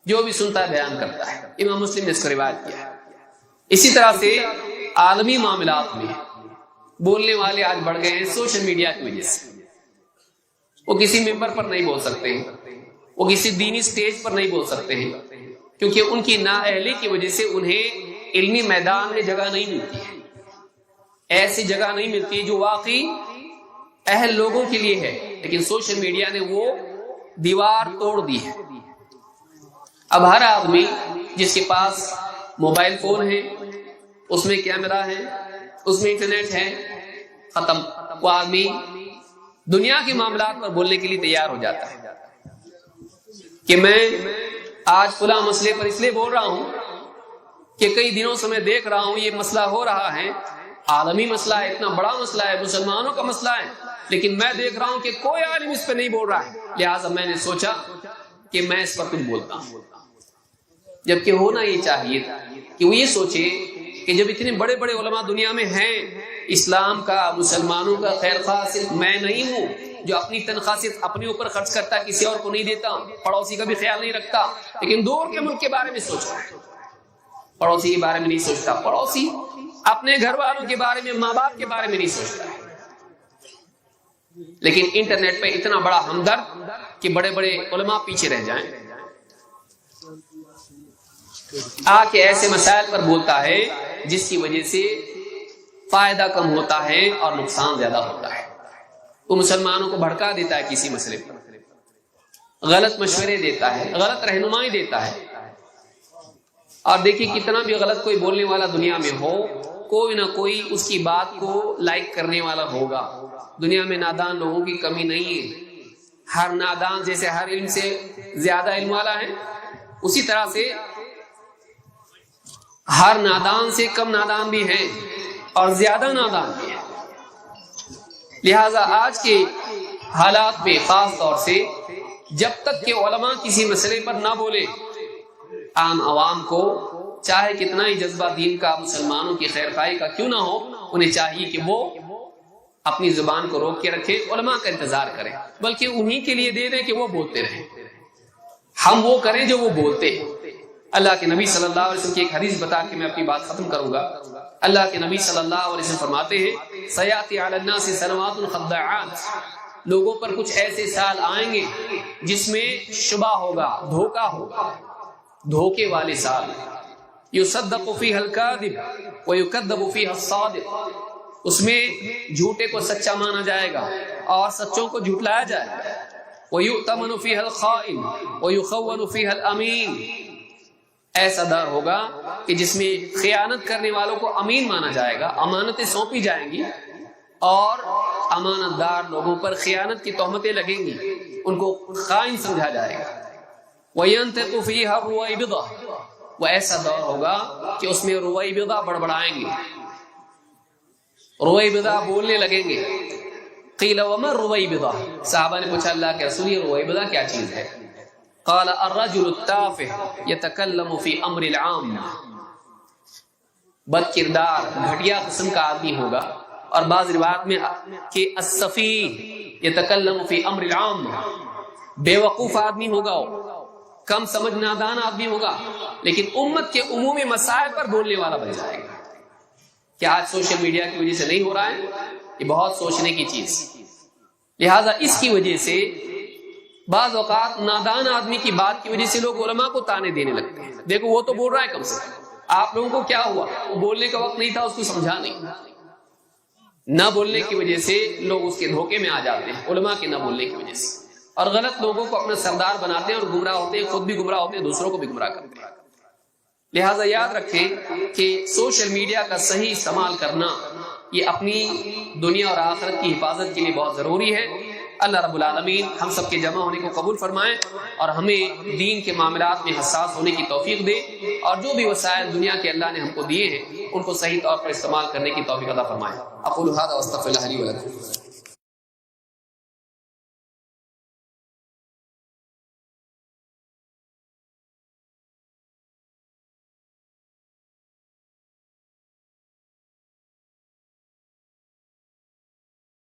جو بھی سنتا ہے بیان کرتا ہے۔ امام مسلم نے اس کو روایت کیا ہے۔ اسی طرح سے عالمی معاملات میں بولنے والے آج بڑھ گئے ہیں سوشل میڈیا کی وجہ سے۔ وہ کسی ممبر پر نہیں بول سکتے ہیں، وہ کسی دینی سٹیج پر نہیں بول سکتے ہیں، کیونکہ ان کی نااہلی کی وجہ سے انہیں علمی میدان میں جگہ نہیں ملتی ہے، ایسی جگہ نہیں ملتی جو واقعی اہل لوگوں کے لیے ہے، لیکن سوشل میڈیا نے وہ دیوار توڑ دی ہے۔ اب ہر آدمی جس کے پاس موبائل فون ہے، اس میں کیمرہ ہے، اس میں انٹرنیٹ ہے، ختم، وہ آدمی دنیا کے معاملات پر بولنے کے لیے تیار ہو جاتا ہے کہ میں آج فلاں مسئلے پر اس لیے بول رہا ہوں کہ کئی دنوں سے میں دیکھ رہا ہوں یہ مسئلہ ہو رہا ہے، عالمی مسئلہ ہے، اتنا بڑا مسئلہ ہے، مسلمانوں کا مسئلہ ہے، لیکن میں دیکھ رہا ہوں کہ کوئی عالم اس پہ نہیں بول رہا ہے، لہٰذا میں نے سوچا کہ میں اس پر کچھ بولتا ہوں۔ جبکہ ہونا یہ چاہیے کہ وہ یہ سوچے کہ جب اتنے بڑے بڑے علماء دنیا میں ہیں، اسلام کا، مسلمانوں کا خیر خواہ صرف میں نہیں ہوں جو اپنی تنخواہ صرف اپنے اوپر خرچ کرتا، کسی اور کو نہیں دیتا، پڑوسی کا بھی خیال نہیں رکھتا، لیکن دور کے ملک کے بارے میں سوچتا ہے، پڑوسی کے بارے میں نہیں سوچتا، پڑوسی اپنے گھر والوں کے بارے میں، ماں باپ کے بارے میں نہیں سوچتا ہے، لیکن انٹرنیٹ پہ اتنا بڑا ہمدرد کہ بڑے بڑے علماء پیچھے رہ جائیں، آ کے ایسے مسائل پر بولتا ہے جس کی وجہ سے فائدہ کم ہوتا ہے اور نقصان زیادہ ہوتا ہے۔ وہ مسلمانوں کو بھڑکا دیتا ہے کسی مسئلے پر، غلط مشورے دیتا ہے، غلط رہنمائی دیتا ہے، اور دیکھیے کتنا بھی غلط کوئی بولنے والا دنیا میں ہو، کوئی نہ کوئی اس کی بات کو لائک کرنے والا ہوگا۔ دنیا میں نادان لوگوں کی کمی نہیں ہے، ہر نادان جیسے ہر علم سے زیادہ علم والا ہے، اسی طرح سے ہر نادان سے کم نادان بھی ہیں اور زیادہ نادان بھی ہیں۔ لہذا آج کے حالات میں خاص طور سے جب تک کہ علماء کسی مسئلے پر نہ بولے، عام عوام کو چاہے کتنا ہی جذبہ دین کا، مسلمانوں کی خیر خواہی کا کیوں نہ ہو، انہیں چاہیے کہ وہ اپنی زبان کو روک کے رکھے، علماء کا انتظار کریں، بلکہ انہی کے لیے دے دیں کہ وہ بولتے رہیں، ہم وہ کریں جو وہ بولتے ہیں۔ اللہ کے نبی صلی اللہ علیہ وسلم کی ایک حدیث بتا کے میں اپنی بات ختم کروں گا۔ اللہ کے نبی صلی اللہ علیہ وسلم فرماتے ہیں سیاتی علی الناس سنوات خداعات، لوگوں پر کچھ ایسے سال آئیں گے جس میں شبہ ہوگا، دھوکہ ہوگا، دھوکے والے سال، یصدق فیہا الکاذب ویکذب فیہا الصادق، اس میں جھوٹے کو سچا مانا جائے گا اور سچوں کو جھٹلایا جائے گا، ویؤتمن فیہا الخائن ویخون فیہا الامین، ایسا دور ہوگا کہ جس میں خیانت کرنے والوں کو امین مانا جائے گا، امانتیں سونپی جائیں گی اور امانت دار لوگوں پر خیانت کی تہمتیں لگیں گی، ان کو خائن سمجھا جائے گا۔ وَيَنْتِقُ فِيهَا الرُّوَيْبِضَةُ، وہ ایسا دور ہوگا کہ اس میں رویبضہ بڑبڑائیں گے، رویبضہ بولنے لگیں گے۔ قیل وما الرویبضہ، صحابہ نے پوچھا اللہ کے رسول یہ رویبضہ کیا چیز ہے؟ قال الرجل التافه يتكلم في امر العام، بد کردار، گھٹیا قسم کا آدمی ہوگا، اور بعض روایات میں کہ السفیہ يتكلم في امر العام، بے وقوف آدمی ہوگا، کم سمجھ نادان آدمی ہوگا، لیکن امت کے عمومی مسائل پر بولنے والا بن جائے گا۔ کیا آج سوشل میڈیا کی وجہ سے نہیں ہو رہا ہے؟ یہ بہت سوچنے کی چیز، لہذا اس کی وجہ سے بعض اوقات نادان آدمی کی بات کی وجہ سے لوگ علماء کو تانے دینے لگتے ہیں، دیکھو وہ تو بول رہا ہے، کم سے کم آپ لوگوں کو کیا ہوا، وہ بولنے کا وقت نہیں تھا، اس کو سمجھا نہیں، نہ بولنے کی وجہ سے لوگ اس کے دھوکے میں آ جاتے ہیں، علماء کے نہ بولنے کی وجہ سے، اور غلط لوگوں کو اپنا سردار بناتے ہیں اور گمراہ ہوتے ہیں، خود بھی گمراہ ہوتے ہیں، دوسروں کو بھی گمراہ کرتے ہیں۔ لہٰذا یاد رکھیں کہ سوشل میڈیا کا صحیح استعمال کرنا یہ اپنی دنیا اور آخرت کی حفاظت کے لیے بہت ضروری ہے۔ اللہ رب العالمین ہم سب کے جمع ہونے کو قبول فرمائیں اور ہمیں دین کے معاملات میں حساس ہونے کی توفیق دے، اور جو بھی وسائل دنیا کے اللہ نے ہم کو دیے ہیں ان کو صحیح طور پر استعمال کرنے کی توفیق عطا فرمائیں۔ اقول ھذا واستغفر اللہ لی ولکم۔